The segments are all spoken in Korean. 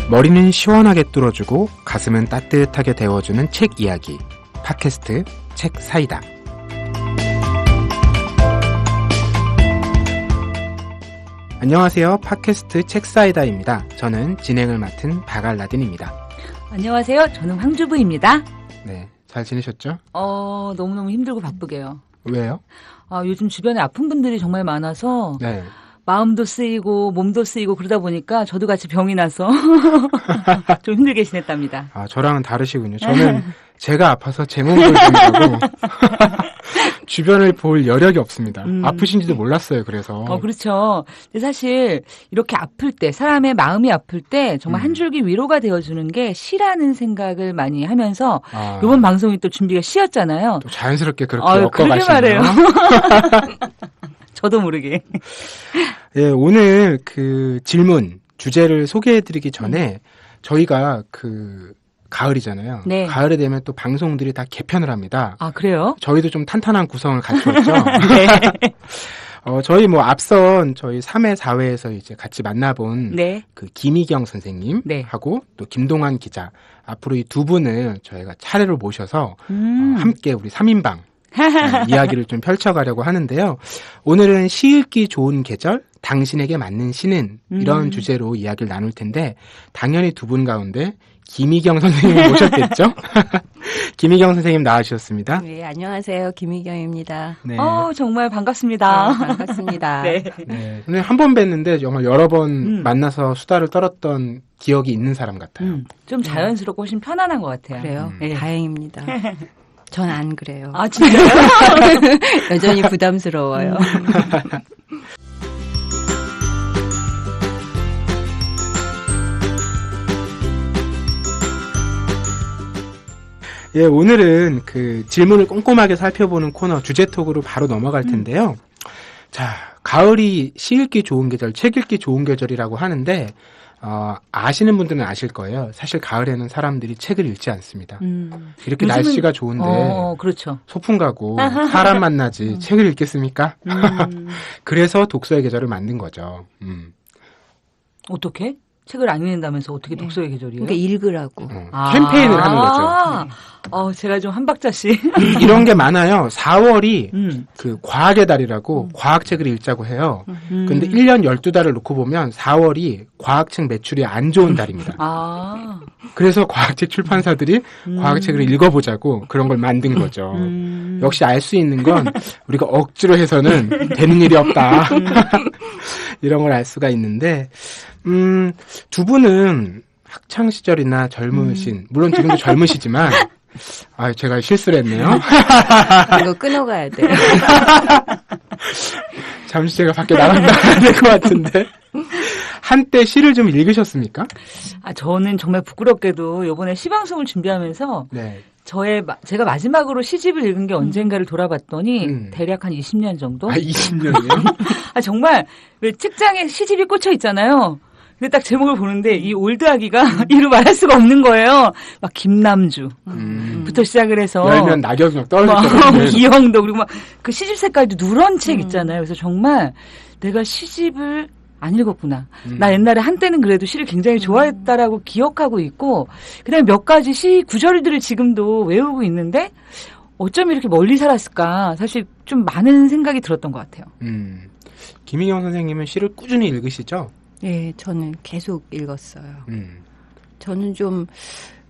머리는 시원하게 뚫어주고 가슴은 따뜻하게 데워주는 책 이야기. 팟캐스트 책 사이다. 안녕하세요. 팟캐스트 책 사이다입니다. 저는 진행을 맡은 박알라딘입니다. 안녕하세요. 저는 황주부입니다. 네, 잘 지내셨죠? 너무너무 힘들고 바쁘게요. 왜요? 요즘 주변에 아픈 분들이 정말 많아서 네. 마음도 쓰이고 몸도 쓰이고 그러다 보니까 저도 같이 병이 나서 좀 힘들게 지냈답니다. 저랑은 다르시군요. 저는 제가 아파서 제 몸을 보려고 주변을 볼 여력이 없습니다. 아프신지도 몰랐어요. 그래서. 그렇죠. 근데 사실 이렇게 아플 때, 사람의 마음이 아플 때 정말 한 줄기 위로가 되어주는 게 시라는 생각을 많이 하면서 이번 방송이 또 준비가 시였잖아요. 또 자연스럽게 그렇게 엮어가시네요. 그러게 말해요. 저도 모르게. 예, 오늘 그 질문, 주제를 소개해드리기 전에 저희가 가을이잖아요. 네. 가을에 되면 또 방송들이 다 개편을 합니다. 아, 그래요? 저희도 좀 탄탄한 구성을 갖추었죠. 네. 저희 앞선 저희 3회, 4회에서 이제 같이 만나본 네. 그 김희경 선생님 네. 하고 또 김동환 기자. 앞으로 이 두 분을 저희가 차례로 모셔서 함께 우리 3인방 이야기를 좀 펼쳐가려고 하는데요. 오늘은 시 읽기 좋은 계절, 당신에게 맞는 시는 이런 주제로 이야기를 나눌 텐데 당연히 두 분 가운데 김희경 선생님 모셨겠죠? 김희경 선생님 나와주셨습니다. 네, 안녕하세요. 김희경입니다. 네. 정말 반갑습니다. 네, 반갑습니다. 네. 네. 선생님 한 번 뵀는데 정말 여러 번 만나서 수다를 떨었던 기억이 있는 사람 같아요. 좀 자연스럽고 훨씬 편안한 것 같아요. 그래요? 네. 다행입니다. 전 안 그래요. 아, 진짜요? 여전히 부담스러워요. 예, 오늘은 그 질문을 꼼꼼하게 살펴보는 코너 주제톡으로 바로 넘어갈 텐데요. 자, 가을이 시 읽기 좋은 계절, 책 읽기 좋은 계절이라고 하는데 아시는 분들은 아실 거예요. 사실 가을에는 사람들이 책을 읽지 않습니다. 이렇게 날씨가 좋은데 그렇죠. 소풍 가고 사람 만나지 책을 읽겠습니까? 그래서 독서의 계절을 만든 거죠. 어떻게? 책을 안 읽는다면서 어떻게 독서의 계절이에요? 그러니까 읽으라고. 캠페인을 하는 거죠. 제가 좀 한 박자씩. 이런 게 많아요. 4월이 그 과학의 달이라고 과학책을 읽자고 해요. 근데 1년 12달을 놓고 보면 4월이 과학책 매출이 안 좋은 달입니다. 그래서 과학책 출판사들이 과학책을 읽어보자고 그런 걸 만든 거죠. 역시 알 수 있는 건 우리가 억지로 해서는 되는 일이 없다. 이런 걸 알 수가 있는데 두 분은 학창 시절이나 젊으신 물론 지금도 젊으시지만 제가 실수를 했네요. 이거 끊어가야 돼. 잠시 제가 밖에 나가야 될 것 같은데 한때 시를 좀 읽으셨습니까? 저는 정말 부끄럽게도 이번에 시방송을 준비하면서 네. 제가 마지막으로 시집을 읽은 게 언젠가를 돌아봤더니 대략 한 20년 정도? 20년이요? 정말 왜 책장에 시집이 꽂혀 있잖아요. 근데 딱 제목을 보는데 이 올드하기가 이루 말할 수가 없는 거예요. 막 김남주 부터 시작을 해서 열면 낙엽이 막 떨어지고 이영도 그리고 막 그 시집 색깔도 누런 책 있잖아요. 그래서 정말 내가 시집을 안 읽었구나. 나 옛날에 한때는 그래도 시를 굉장히 좋아했다라고 기억하고 있고 그다음에 몇 가지 시 구절들을 지금도 외우고 있는데 어쩜 이렇게 멀리 살았을까. 사실 좀 많은 생각이 들었던 것 같아요. 김희경 선생님은 시를 꾸준히 읽으시죠? 네, 저는 계속 읽었어요. 저는 좀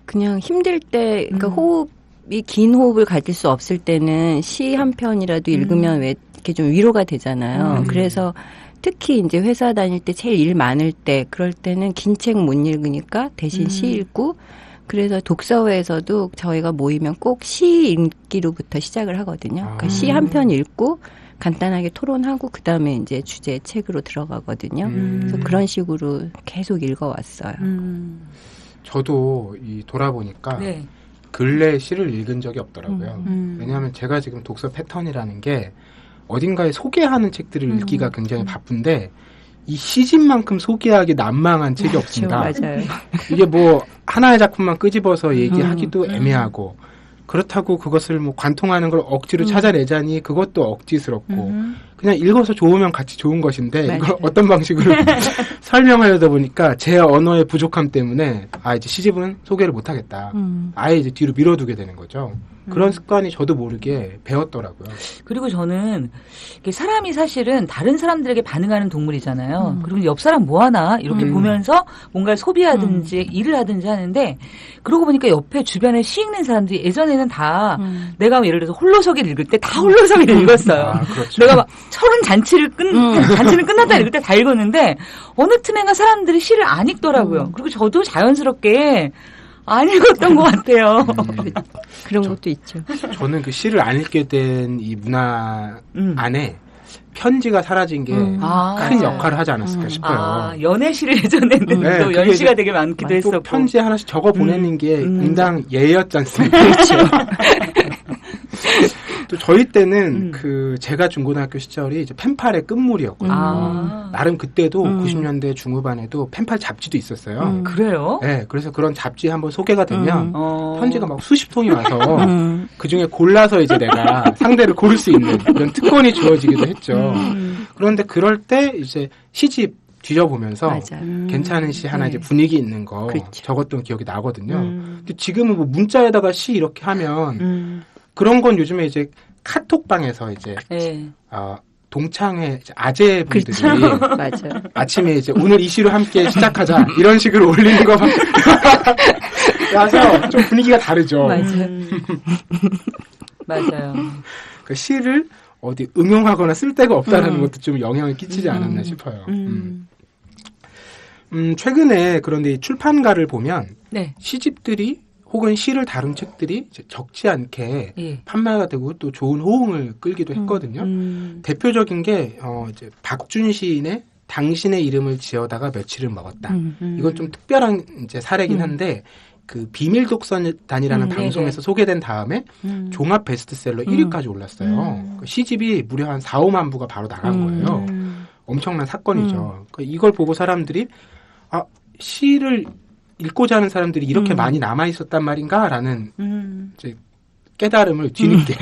그냥 힘들 때, 그러니까 호흡이 긴 호흡을 가질 수 없을 때는 시 한 편이라도 읽으면 왜 이렇게 좀 위로가 되잖아요. 그래서 특히 이제 회사 다닐 때 제일 일 많을 때 그럴 때는 긴 책 못 읽으니까 대신 시 읽고 그래서 독서회에서도 저희가 모이면 꼭 시 읽기로부터 시작을 하거든요. 그러니까 시 한 편 읽고 간단하게 토론하고 그다음에 이제 주제 책으로 들어가거든요. 그래서 그런 식으로 계속 읽어왔어요. 저도 돌아보니까 네. 근래 시를 읽은 적이 없더라고요. 왜냐하면 제가 지금 독서 패턴이라는 게 어딘가에 소개하는 책들을 읽기가 굉장히 바쁜데 이 시집만큼 소개하기 난망한 책이 없습니다. 맞아요. 이게 하나의 작품만 끄집어서 얘기하기도 애매하고 그렇다고 그것을 관통하는 걸 억지로 찾아내자니 그것도 억지스럽고 그냥 읽어서 좋으면 같이 좋은 것인데 맞아요. 이걸 어떤 방식으로 설명하려다 보니까 제 언어의 부족함 때문에 이제 시집은 소개를 못하겠다. 아예 이제 뒤로 밀어두게 되는 거죠. 그런 습관이 저도 모르게 배웠더라고요. 그리고 저는 사람이 사실은 다른 사람들에게 반응하는 동물이잖아요. 그리고 옆 사람 뭐 하나 이렇게 보면서 뭔가를 소비하든지 일을 하든지 하는데 그러고 보니까 옆에 주변에 시 읽는 사람들이 예전에는 다 내가 예를 들어서 홀로서기를 읽을 때 다 홀로서기를 읽었어요. 그렇죠. 내가 막 30잔치는 끝났다 읽을 때 다 읽었는데 어느 틈엔가 사람들이 시를 안 읽더라고요. 그리고 저도 자연스럽게 안 읽었던 것 같아요. 그런 것도 있죠. 저는 그 시를 안 읽게 된 이 문화 안에 편지가 사라진 게 큰 역할을 하지 않았을까 싶어요. 연애시를 예전에는 네, 또 연시가 되게 많기도 했었고. 편지 하나씩 적어 보내는 게 인당 예였지 않습니까? 그렇죠. 또 저희 때는 제가 중고등학교 시절이 이제 펜팔의 끝물이었거든요. 나름 그때도 90년대 중후반에도 펜팔 잡지도 있었어요. 그래요? 네, 그래서 그런 잡지 한번 소개가 되면 편지가 막 수십 통이 와서 그 중에 골라서 이제 내가 상대를 고를 수 있는 이런 특권이 주어지기도 했죠. 그런데 그럴 때 이제 시집 뒤져보면서 괜찮은 시 하나 이제 분위기 있는 거 적었던 기억이 나거든요. 근데 지금은 뭐 문자에다가 시 이렇게 하면 그런 건 요즘에 이제 카톡방에서 이제 동창회 아재분들이 맞아. 아침에 이제 오늘 이슈로 함께 시작하자 이런 식으로 올리는 거 봐서 좀 분위기가 다르죠. 맞아요. 그 시를 어디 응용하거나 쓸 데가 없다라는 것도 좀 영향을 끼치지 않았나 싶어요. 최근에 그런데 이 출판가를 보면 시집들이 혹은 시를 다룬 책들이 이제 적지 않게 판매가 되고 또 좋은 호응을 끌기도 했거든요. 대표적인 게 이제 박준 시인의 당신의 이름을 지어다가 며칠을 먹었다. 이건 좀 특별한 이제 사례긴 한데 그 비밀 독서단이라는 방송에서 소개된 다음에 종합 베스트셀러 1위까지 올랐어요. 그 시집이 무려 한 4, 5만 부가 바로 나간 거예요. 엄청난 사건이죠. 이걸 보고 사람들이 시를 읽고자 하는 사람들이 이렇게 많이 남아있었단 말인가라는 이제 깨달음을 뒤늦게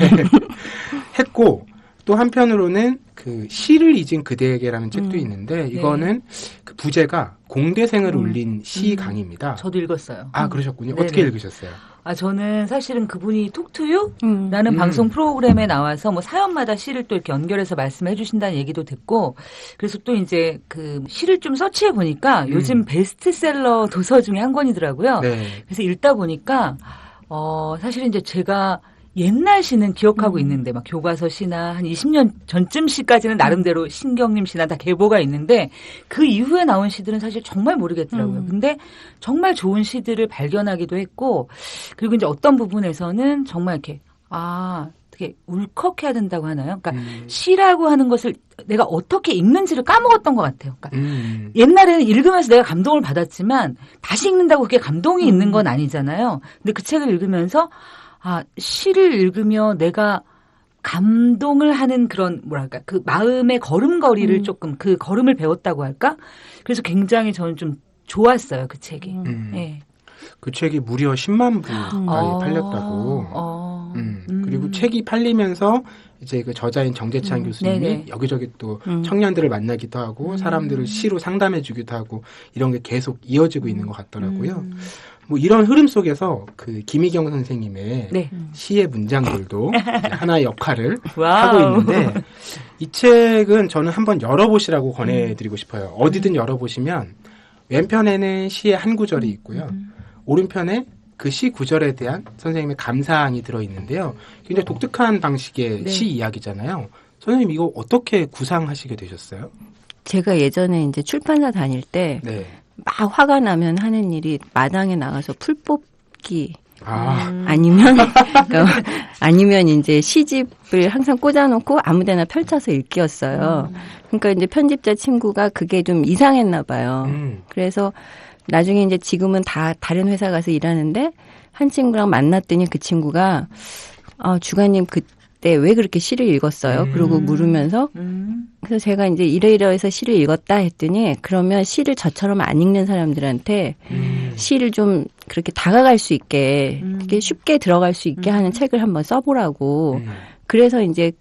했고 또 한편으로는 그 시를 잊은 그대에게라는 책도 있는데 이거는 그 부제가 공대생을 울린 시 강의입니다. 저도 읽었어요. 그러셨군요. 네네. 어떻게 읽으셨어요? 저는 사실은 그분이 톡투유라는 방송 프로그램에 나와서 뭐 사연마다 시를 또 이렇게 연결해서 말씀해 주신다는 얘기도 듣고 그래서 또 이제 그 시를 좀 서치해 보니까 요즘 베스트셀러 도서 중에 한 권이더라고요. 그래서 읽다 보니까 사실은 이제 제가 옛날 시는 기억하고 있는데 막 교과서 시나 한 20년 전쯤 시까지는 나름대로 신경림 시나 다 계보가 있는데 그 이후에 나온 시들은 사실 정말 모르겠더라고요. 근데 정말 좋은 시들을 발견하기도 했고 그리고 이제 어떤 부분에서는 정말 이렇게 되게 울컥해야 된다고 하나요? 그러니까 시라고 하는 것을 내가 어떻게 읽는지를 까먹었던 것 같아요. 그러니까 옛날에는 읽으면서 내가 감동을 받았지만 다시 읽는다고 그게 감동이 있는 건 아니잖아요. 근데 그 책을 읽으면서 시를 읽으며 내가 감동을 하는 그런 뭐랄까 그 마음의 걸음걸이를 조금 그 걸음을 배웠다고 할까? 그래서 굉장히 저는 좀 좋았어요 그 책이. 그 책이 무려 10만 부가 팔렸다고. 그리고 책이 팔리면서 이제 그 저자인 정재찬 교수님이 여기저기 또 청년들을 만나기도 하고 사람들을 시로 상담해주기도 하고 이런 게 계속 이어지고 있는 것 같더라고요. 뭐 이런 흐름 속에서 그 김희경 선생님의 시의 문장들도 하나의 역할을 하고 있는데 이 책은 저는 한번 열어보시라고 권해드리고 싶어요. 어디든 열어보시면 왼편에는 시의 한 구절이 있고요. 오른편에 그 시 구절에 대한 선생님의 감사항이 들어있는데요. 굉장히 독특한 방식의 시 이야기잖아요. 선생님 이거 어떻게 구상하시게 되셨어요? 제가 예전에 이제 출판사 다닐 때 막 화가 나면 하는 일이 마당에 나가서 풀 뽑기 아니면 이제 시집을 항상 꽂아놓고 아무데나 펼쳐서 읽기였어요. 그러니까 이제 편집자 친구가 그게 좀 이상했나 봐요. 그래서 나중에 이제 지금은 다 다른 회사 가서 일하는데 한 친구랑 만났더니 그 친구가 주간님 그때 왜 그렇게 시를 읽었어요? 그러고 물으면서 그래서 제가 이제 이러이러해서 시를 읽었다 했더니 그러면 시를 저처럼 안 읽는 사람들한테 시를 좀 그렇게 다가갈 수 있게 쉽게 들어갈 수 있게 하는 책을 한번 써보라고. 그래서 이제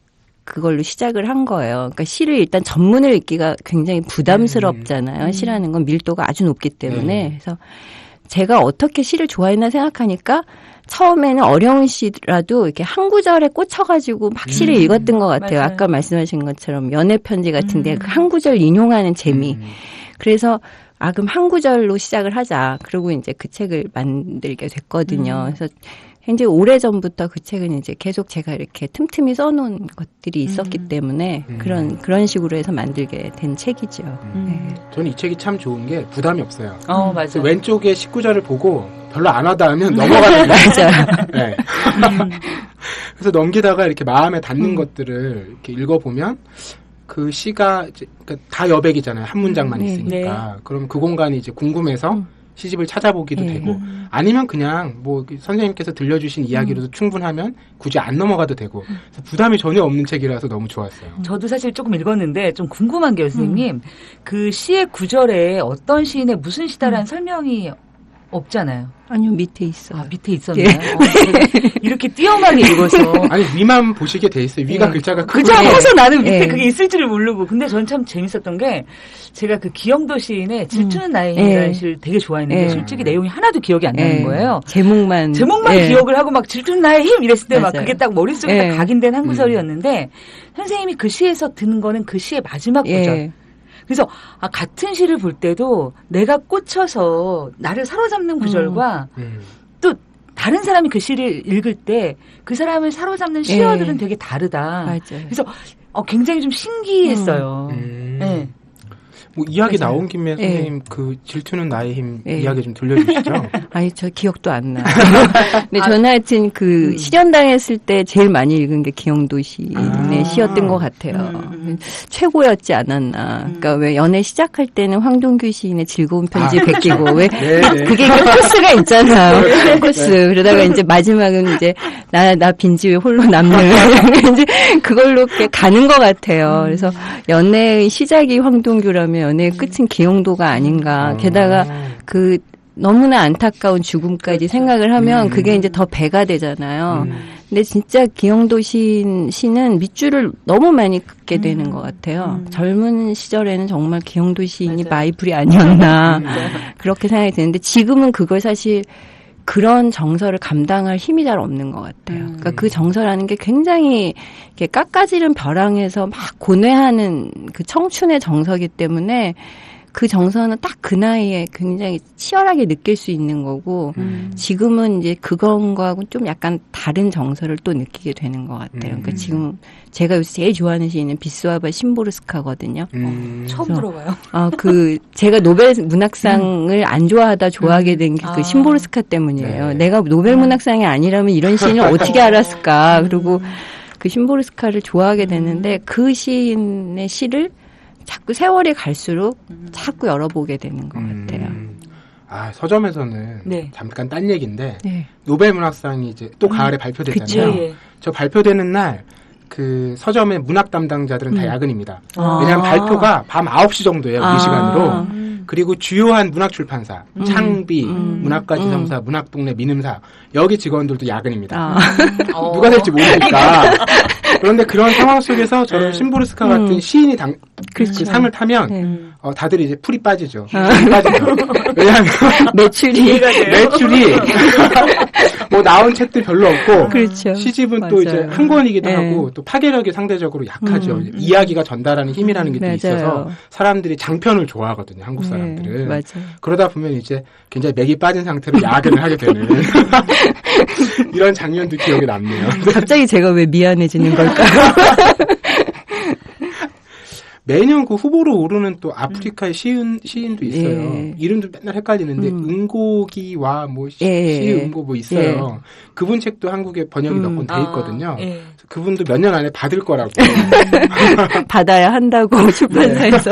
그걸로 시작을 한 거예요. 그러니까 시를 일단 전문을 읽기가 굉장히 부담스럽잖아요. 시라는 건 밀도가 아주 높기 때문에. 그래서 제가 어떻게 시를 좋아했나 생각하니까 처음에는 어려운 시라도 이렇게 한 구절에 꽂혀가지고 막 시를 읽었던 것 같아요. 맞아요. 아까 말씀하신 것처럼 연애 편지 같은데 그 한 구절 인용하는 재미. 그래서 그럼 한 구절로 시작을 하자. 그리고 이제 그 책을 만들게 됐거든요. 그래서 굉장히 오래전부터 그 책은 이제 계속 제가 이렇게 틈틈이 써놓은 것들이 있었기 때문에 그런 식으로 해서 만들게 된 책이죠. 네. 저는 이 책이 참 좋은 게 부담이 없어요. 맞아요. 왼쪽에 19절을 보고 별로 안 와닿으면 넘어가는 맞아요. 네. 그래서 넘기다가 이렇게 마음에 닿는 것들을 이렇게 읽어보면 그 시가 이제 그러니까 다 여백이잖아요. 한 문장만 있으니까. 그럼 그 공간이 이제 궁금해서 시집을 찾아보기도 되고 아니면 그냥 뭐 선생님께서 들려주신 이야기로도 충분하면 굳이 안 넘어가도 되고 부담이 전혀 없는 책이라서 너무 좋았어요. 저도 사실 조금 읽었는데 좀 궁금한 게 선생님 그 시의 구절에 어떤 시인의 무슨 시다라는 설명이 없잖아요. 아니요, 밑에 있어요. 밑에 있었나요? 이렇게 띄엄하게 읽어서. 아니, 위만 보시게 돼 있어요. 위가 글자가 크고. 글자가 커서 나는 밑에 그게 있을 줄을 모르고. 근데 전 참 재밌었던 게, 제가 그 기영도 시인의 질투는 나의 힘이라는 시를 되게 좋아했는데, 솔직히 내용이 하나도 기억이 안 나는 거예요. 제목만 기억을 하고 막 질투는 나의 힘! 이랬을 때 막 그게 딱 머릿속에 딱 각인된 한 구절이었는데, 선생님이 그 시에서 듣는 거는 그 시의 마지막 구절. 그래서 같은 시를 볼 때도 내가 꽂혀서 나를 사로잡는 구절과 또 다른 사람이 그 시를 읽을 때 그 사람을 사로잡는 시어들은 되게 다르다. 맞아요. 그래서 굉장히 좀 신기했어요. 네. 뭐 이야기 나온 김에 선생님 그 질투는 나의 힘 이야기 좀 들려주시죠. 아니 저 기억도 안 나요. 근데 저는 하여튼 그 실현당했을 때 제일 많이 읽은 게 기영도 시인의 시였던 것 같아요. 최고였지 않았나. 그러니까 왜 연애 시작할 때는 황동규 시인의 즐거운 편지 베끼고 왜 그게 코스가 있잖아요. 코스. 그러다가 이제 마지막은 이제 나 빈집에 홀로 남는 이제 그걸로 이렇게 가는 것 같아요. 그래서 연애의 시작이 황동규라면 연애의 끝은 기영도가 아닌가. 게다가 그 너무나 안타까운 죽음까지 생각을 하면 그게 이제 더 배가 되잖아요. 근데 진짜 기영도 시는 밑줄을 너무 많이 긋게 되는 것 같아요. 젊은 시절에는 정말 기영도 시인이 마이풀이 아니었나 그렇게 생각이 드는데 지금은 그걸 사실 그런 정서를 감당할 힘이 잘 없는 것 같아요. 그러니까 그 정서라는 게 굉장히 이렇게 깎아지른 벼랑에서 막 고뇌하는 그 청춘의 정서이기 때문에 그 정서는 딱 그 나이에 굉장히 치열하게 느낄 수 있는 거고 지금은 이제 그건과는 좀 약간 다른 정서를 또 느끼게 되는 것 같아요. 그러니까 지금 제가 요새 제일 좋아하는 시인은 비스와바 심보르스카거든요. 처음 들어봐요. 그 제가 노벨 문학상을 안 좋아하다 좋아하게 된 게 그 심보르스카 때문이에요. 내가 노벨 문학상이 아니라면 이런 시인을 어떻게 알았을까. 그리고 그 심보르스카를 좋아하게 됐는데 그 시인의 시를 자꾸 세월이 갈수록 자꾸 열어보게 되는 것 같아요. 서점에서는 잠깐 딴 얘기인데 노벨 문학상이 이제 또 가을에 발표되잖아요. 저 발표되는 날 그 서점의 문학 담당자들은 다 야근입니다. 왜냐하면 발표가 밤 9시 정도예요. 우리 시간으로. 그리고 주요한 문학 출판사, 창비, 문학가 지성사, 문학동네 민음사 여기 직원들도 야근입니다. 누가 될지 모르니까. 그런데 그런 상황 속에서 저런 심보르스카 같은 시인이 그 상을 타면 다들 이제 풀이 빠지죠. 빠지죠. 왜냐하면 매출이 뭐 나온 책들 별로 없고 그렇죠. 시집은 맞아요. 또 이제 한 권이기도 하고 또 파괴력이 상대적으로 약하죠. 이야기가 전달하는 힘이라는 게 또 있어서 사람들이 장편을 좋아하거든요. 한국 사람들은. 맞아요. 그러다 보면 이제 굉장히 맥이 빠진 상태로 야근을 하게 되는 이런 장면도 기억에 남네요. 갑자기 제가 왜 미안해지는 걸까요? 매년 그 후보로 오르는 또 아프리카의 시인도 있어요. 이름도 맨날 헷갈리는데 은고기와 뭐 시은고 뭐 있어요. 그분 책도 한국에 번역이 몇 권 돼 있거든요. 그분도 몇 년 안에 받을 거라고. 받아야 한다고 출판사에서.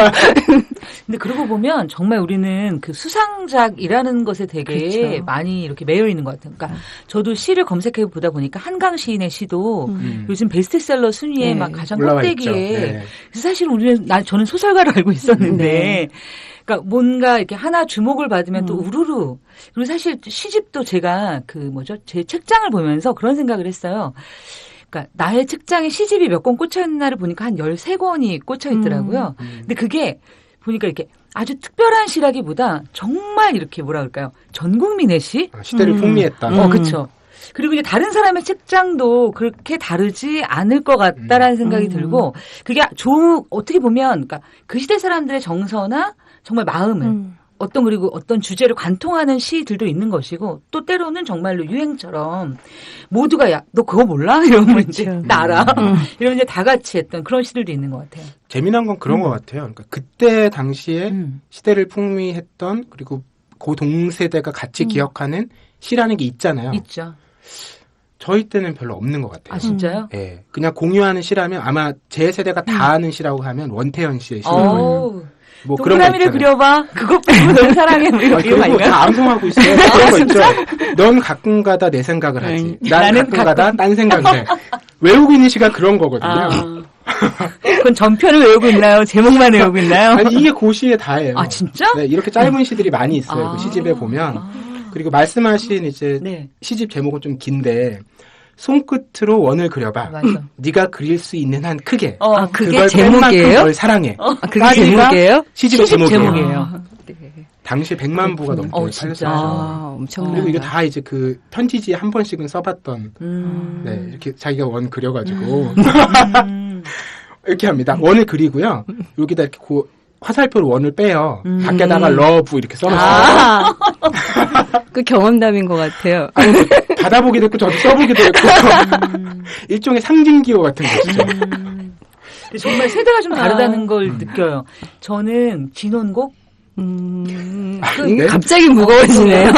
근데 그러고 보면 정말 우리는 그 수상작이라는 것에 되게 많이 이렇게 매여 있는 것 같아요. 그러니까 저도 시를 검색해 보다 보니까 한강 시인의 시도 요즘 베스트셀러 순위에 막 가장 꼭대기에. 그래서 사실 우리는 저는 소설가로 알고 있었는데. 그러니까 뭔가 이렇게 하나 주목을 받으면 또 우르르. 그리고 사실 시집도 제가 제 책장을 보면서 그런 생각을 했어요. 그러니까 나의 책장에 시집이 몇 권 꽂혀 있나를 보니까 한 13권이 꽂혀 있더라고요. 근데 그게 보니까 이렇게 아주 특별한 시라기보다 정말 이렇게 뭐라 그럴까요? 전 국민의 시? 시대를 풍미했다. 그렇죠. 그리고 이제 다른 사람의 책장도 그렇게 다르지 않을 것 같다라는 생각이 들고 그게 어떻게 보면 그러니까 그 시대 사람들의 정서나 정말 마음을 그리고 어떤 주제를 관통하는 시들도 있는 것이고 또 때로는 정말로 유행처럼 모두가 야, 너 그거 몰라? 이러면 이제 나 알아. 이러면 이제 다 같이 했던 그런 시들도 있는 것 같아요. 재미난 건 그런 것 같아요. 그러니까 그때 당시에 시대를 풍미했던 그리고 그 동세대가 같이 기억하는 시라는 게 있잖아요. 있죠. 저희 때는 별로 없는 것 같아요. 아, 진짜요? 네. 그냥 공유하는 시라면 아마 제 세대가 다 아는 시라고 하면 원태현 씨의 시일 거예요. 뭐 동그라미를 그려봐. 그것 빼고 널 사랑해. 그리고 다 암송하고 있어요. 그런 거 있죠. 넌 가끔가다 내 생각을 하지. 나는 가끔가다 딴 생각을 해. 외우고 있는 시가 그런 거거든요. 그건 전편을 외우고 있나요? 제목만 외우고 있나요? 아니 이게 고시에 다예요. 아 진짜? 네, 이렇게 짧은 시들이 많이 있어요. 그 시집에 보면. 그리고 말씀하신 이제 시집 제목은 좀 긴데 손끝으로 원을 그려봐. 맞아. 네가 그릴 수 있는 한 크게. 그게 제목이에요? 널 사랑해. 그게 제목이에요? 시집 제목이에요. 당시 100만 부가 넘게 팔렸어요. 엄청나다. 그리고 이게 다 이제 그 편지지에 한 번씩은 써봤던. 네, 이렇게 자기가 원 그려가지고 이렇게 합니다. 원을 그리고요. 여기다 이렇게 화살표로 원을 빼요. 밖에다가 러브 이렇게 써놨어요. 그 경험담인 것 같아요. 아니, 받아보기도 했고 저도 써보기도 했고 일종의 상징기호 같은 거죠. 정말 세대가 좀 다르다는 걸 느껴요. 저는 진원곡 네? 갑자기 무거워지네요.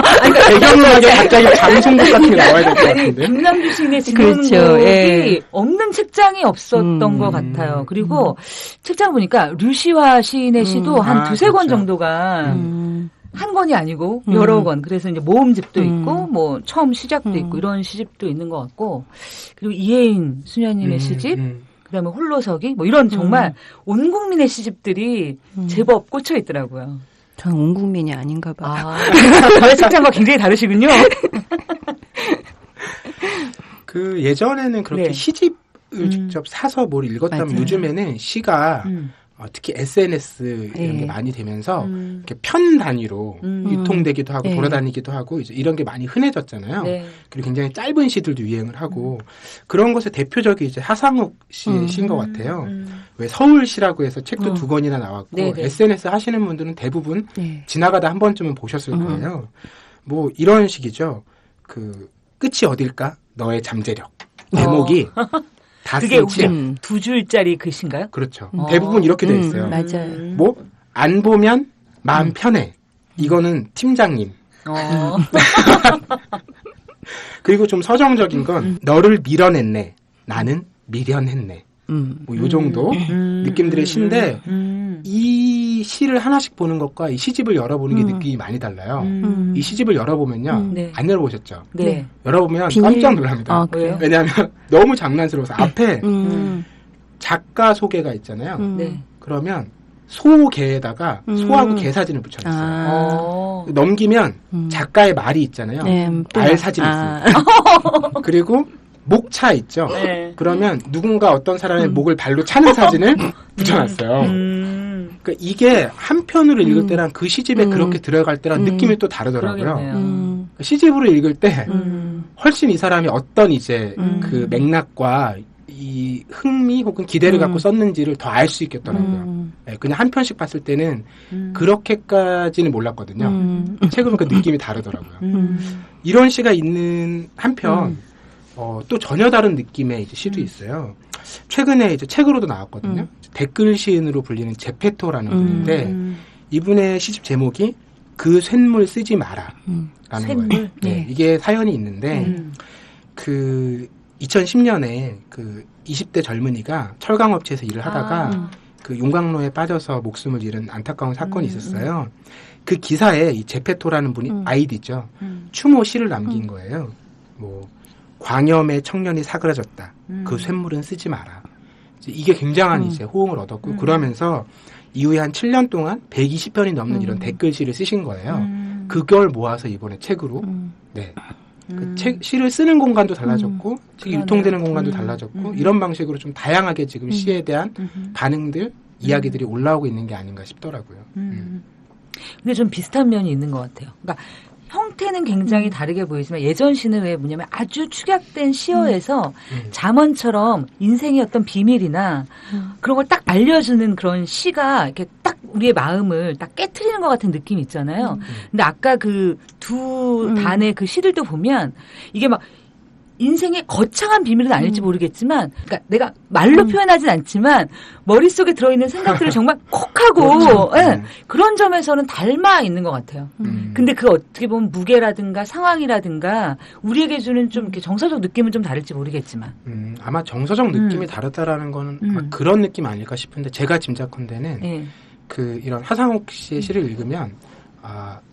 배경음악에 갑자기 장송곡 같은 게 나와야 될 것 같은데. 김남주 시인의 진원곡이 그렇죠. 예. 없는 책장이 없었던 것 같아요. 그리고 책장 보니까 류시화 시인의 시도 한 두세 권 정도가 한 권이 아니고 여러 권. 그래서 이제 모음집도 있고 뭐 처음 시작도 있고 이런 시집도 있는 것 같고 그리고 이혜인 수녀님의 시집 그다음에 홀로서기 뭐 이런 정말 온 국민의 시집들이 제법 꽂혀 있더라고요. 저는 온 국민이 아닌가 봐. 저의 책장과 굉장히 다르시군요. 그 예전에는 그렇게 시집을 직접 사서 뭘 읽었다면 맞아요. 요즘에는 시가 특히 SNS 이런 게 많이 되면서 이렇게 편 단위로 유통되기도 하고 돌아다니기도 하고 이제 이런 게 많이 흔해졌잖아요. 네. 그리고 굉장히 짧은 시들도 유행을 하고 그런 것의 대표적이 이제 하상욱 씨의 시인 것 같아요. 왜 서울시라고 해서 책도 2권이나 나왔고 SNS 하시는 분들은 대부분 지나가다 한 번쯤은 보셨을 거예요. 뭐 이런 식이죠. 그 끝이 어딜까? 너의 잠재력. 제목이 그게 혹시 2줄짜리 글씨인가요? 그렇죠. 대부분 이렇게 돼 있어요. 맞아요. 뭐 안 보면 마음 편해. 이거는 팀장님. 그리고 좀 서정적인 건 너를 밀어냈네. 나는 미련했네. 뭐 요 정도 느낌들의 시인데 이 시를 하나씩 보는 것과 이 시집을 열어보는 게 느낌이 많이 달라요. 이 시집을 열어보면요. 안 열어보셨죠? 네. 열어보면 깜짝 놀랍니다. 왜냐하면 너무 장난스러워서 앞에 작가 소개가 있잖아요. 그러면 소개에다가 소하고 개 사진을 붙여놨어요. 넘기면 작가의 말이 있잖아요. 말 사진이 있습니다. 그리고 목차 있죠. 그러면 누군가 어떤 사람의 목을 발로 차는 사진을 붙여놨어요. 그러니까 이게 한편으로 읽을 때랑 그 시집에 그렇게 들어갈 때랑 느낌이 또 다르더라고요. 시집으로 읽을 때 훨씬 이 사람이 어떤 이제 그 맥락과 이 흥미 혹은 기대를 갖고 썼는지를 더 알 수 있겠더라고요. 네, 그냥 한 편씩 봤을 때는 그렇게까지는 몰랐거든요. 책은 그 느낌이 다르더라고요. 이런 시가 있는 한편 또 전혀 다른 느낌의 이제 시도 있어요. 최근에 이제 책으로도 나왔거든요. 댓글 시인으로 불리는 제페토라는 분인데 이분의 시집 제목이 그 쇳물 쓰지 마라 라는 거예요. 네, 이게 사연이 있는데 그 2010년에 그 20대 젊은이가 철강업체에서 일을 하다가 그 용광로에 빠져서 목숨을 잃은 안타까운 사건이 있었어요. 그 기사에 이 제페토라는 분이 아이디죠. 추모 시를 남긴 거예요. 뭐 광염의 청년이 사그라졌다. 그 쇳물은 쓰지 마라. 이게 굉장한 이제 호응을 얻었고 그러면서 이후에 한 7년 동안 120편이 넘는 이런 댓글시를 쓰신 거예요. 그걸 모아서 이번에 책으로 그 시를 쓰는 공간도 달라졌고 책이 유통되는 공간도 달라졌고 이런 방식으로 좀 다양하게 지금 시에 대한 반응들, 이야기들이 올라오고 있는 게 아닌가 싶더라고요. 근데 좀 비슷한 면이 있는 것 같아요. 그러니까 형태는 굉장히 다르게 보이지만 예전 시는 왜 뭐냐면 아주 축약된 시어에서 잠언처럼 인생의 어떤 비밀이나 그런 걸 딱 알려주는 그런 시가 이렇게 딱 우리의 마음을 딱 깨트리는 것 같은 느낌이 있잖아요. 근데 아까 그 두 단의 그 시들도 보면 이게 막 인생의 거창한 비밀은 아닐지 모르겠지만, 그러니까 내가 말로 표현하진 않지만 머릿속에 들어있는 생각들을 정말 콕 하고 네, 그런 점에서는 닮아 있는 것 같아요. 근데 그 어떻게 보면 무게라든가 상황이라든가 우리에게 주는 좀 이렇게 정서적 느낌은 좀 다를지 모르겠지만 아마 정서적 느낌이 다르다라는 거는 아마 그런 느낌 아닐까 싶은데 제가 짐작컨대는 그 이런 하상욱 씨의 시를 읽으면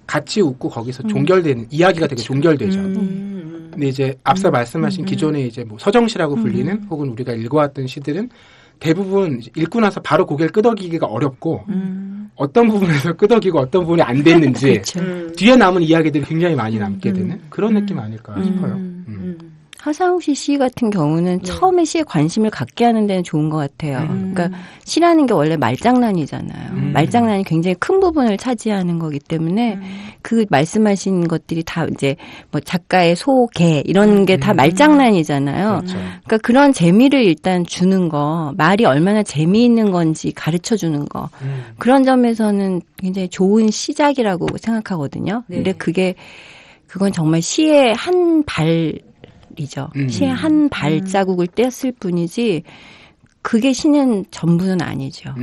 같이 웃고 거기서 종결되는 이야기가 되게 종결되죠. 근데 이제 앞서 말씀하신 기존의 이제 뭐 서정시라고 불리는 혹은 우리가 읽어왔던 시들은 대부분 읽고 나서 바로 고개를 끄덕이기가 어렵고 어떤 부분에서 끄덕이고 어떤 부분이 안 됐는지 뒤에 남은 이야기들이 굉장히 많이 남게 되는 그런 느낌 아닐까 싶어요. 하상욱 씨 시 같은 경우는 처음에 시에 관심을 갖게 하는 데는 좋은 것 같아요. 그러니까 시라는 게 원래 말장난이잖아요. 말장난이 굉장히 큰 부분을 차지하는 거기 때문에 그 말씀하신 것들이 다 이제 뭐 작가의 소, 개 이런 게 다 말장난이잖아요. 그렇죠. 그러니까 그런 재미를 일단 주는 거, 말이 얼마나 재미있는 건지 가르쳐 주는 거. 그런 점에서는 굉장히 좋은 시작이라고 생각하거든요. 근데 그건 정말 시의 한 발이죠. 시의 한 발자국을 떼었을 뿐이지 그게 시는 전부는 아니죠.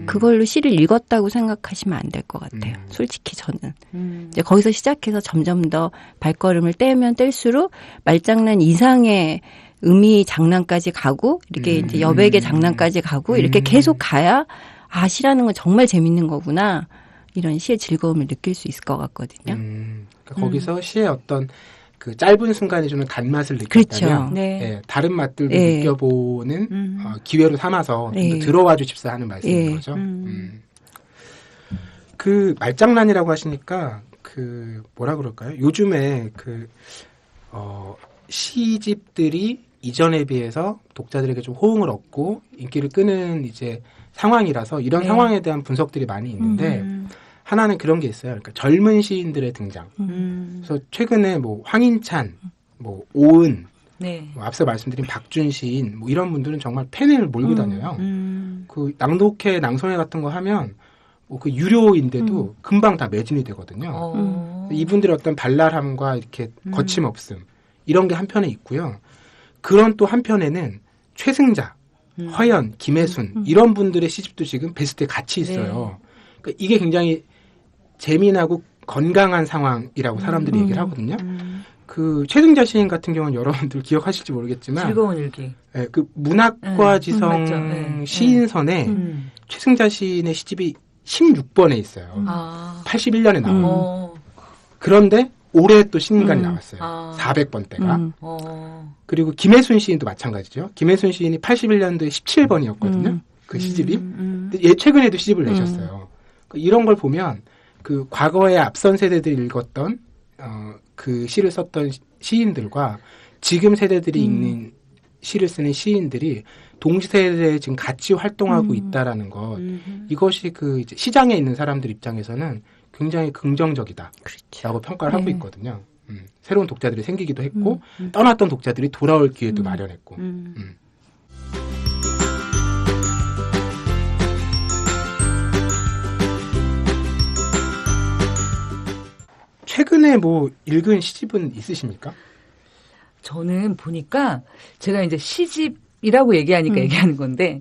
그걸로 시를 읽었다고 생각하시면 안 될 것 같아요. 솔직히 저는. 이제 거기서 시작해서 점점 더 발걸음을 떼면 뗄수록 말장난 이상의 의미 장난까지 가고 이렇게 이제 여백의 장난까지 가고 이렇게 계속 가야 시라는 건 정말 재밌는 거구나. 이런 시의 즐거움을 느낄 수 있을 것 같거든요. 그러니까 거기서 시의 어떤 그 짧은 순간에 주는 단맛을 느꼈다면 그렇죠. 다른 맛들도 느껴보는 기회로 삼아서 좀 더 들어와 주십사 하는 말씀인 거죠. 그 말장난이라고 하시니까 그 뭐라 그럴까요? 요즘에 그 시집들이 이전에 비해서 독자들에게 좀 호응을 얻고 인기를 끄는 이제 상황이라서 이런 상황에 대한 분석들이 많이 있는데 하나는 그런 게 있어요. 그러니까 젊은 시인들의 등장. 그래서 최근에 뭐 황인찬, 뭐 오은, 뭐 앞서 말씀드린 박준 시인, 뭐 이런 분들은 정말 팬을 몰고 다녀요. 그 낭독회, 낭송회 같은 거 하면 뭐 그 유료인데도 금방 다 매진이 되거든요. 이분들의 어떤 발랄함과 이렇게 거침없음 이런 게 한편에 있고요. 그런 또 한편에는 최승자, 허연, 김혜순 이런 분들의 시집도 지금 베스트에 같이 있어요. 그러니까 이게 굉장히 재미나고 건강한 상황이라고 사람들이 얘기를 하거든요. 그 최승자 시인 같은 경우는 여러분들 기억하실지 모르겠지만 즐거운 일기. 그 문학과 지성 시인선에 최승자 시인의 시집이 16번에 있어요. 81년에 나와요. 그런데 올해 또 신간이 나왔어요. 400번대가. 그리고 김혜순 시인도 마찬가지죠. 김혜순 시인이 81년도에 17번이었거든요. 그 시집이. 최근에도 시집을 내셨어요. 이런 걸 보면 그 과거의 앞선 세대들이 읽었던 그 시를 썼던 시인들과 지금 세대들이 읽는 시를 쓰는 시인들이 동시세대에 지금 같이 활동하고 있다라는 것. 이것이 그 이제 시장에 있는 사람들 입장에서는 굉장히 긍정적이다라고 그렇죠. 평가를 하고 있거든요. 새로운 독자들이 생기기도 했고 떠났던 독자들이 돌아올 기회도 마련했고. 최근에 뭐 읽은 시집은 있으십니까? 저는 보니까 제가 이제 시집이라고 얘기하니까 얘기하는 건데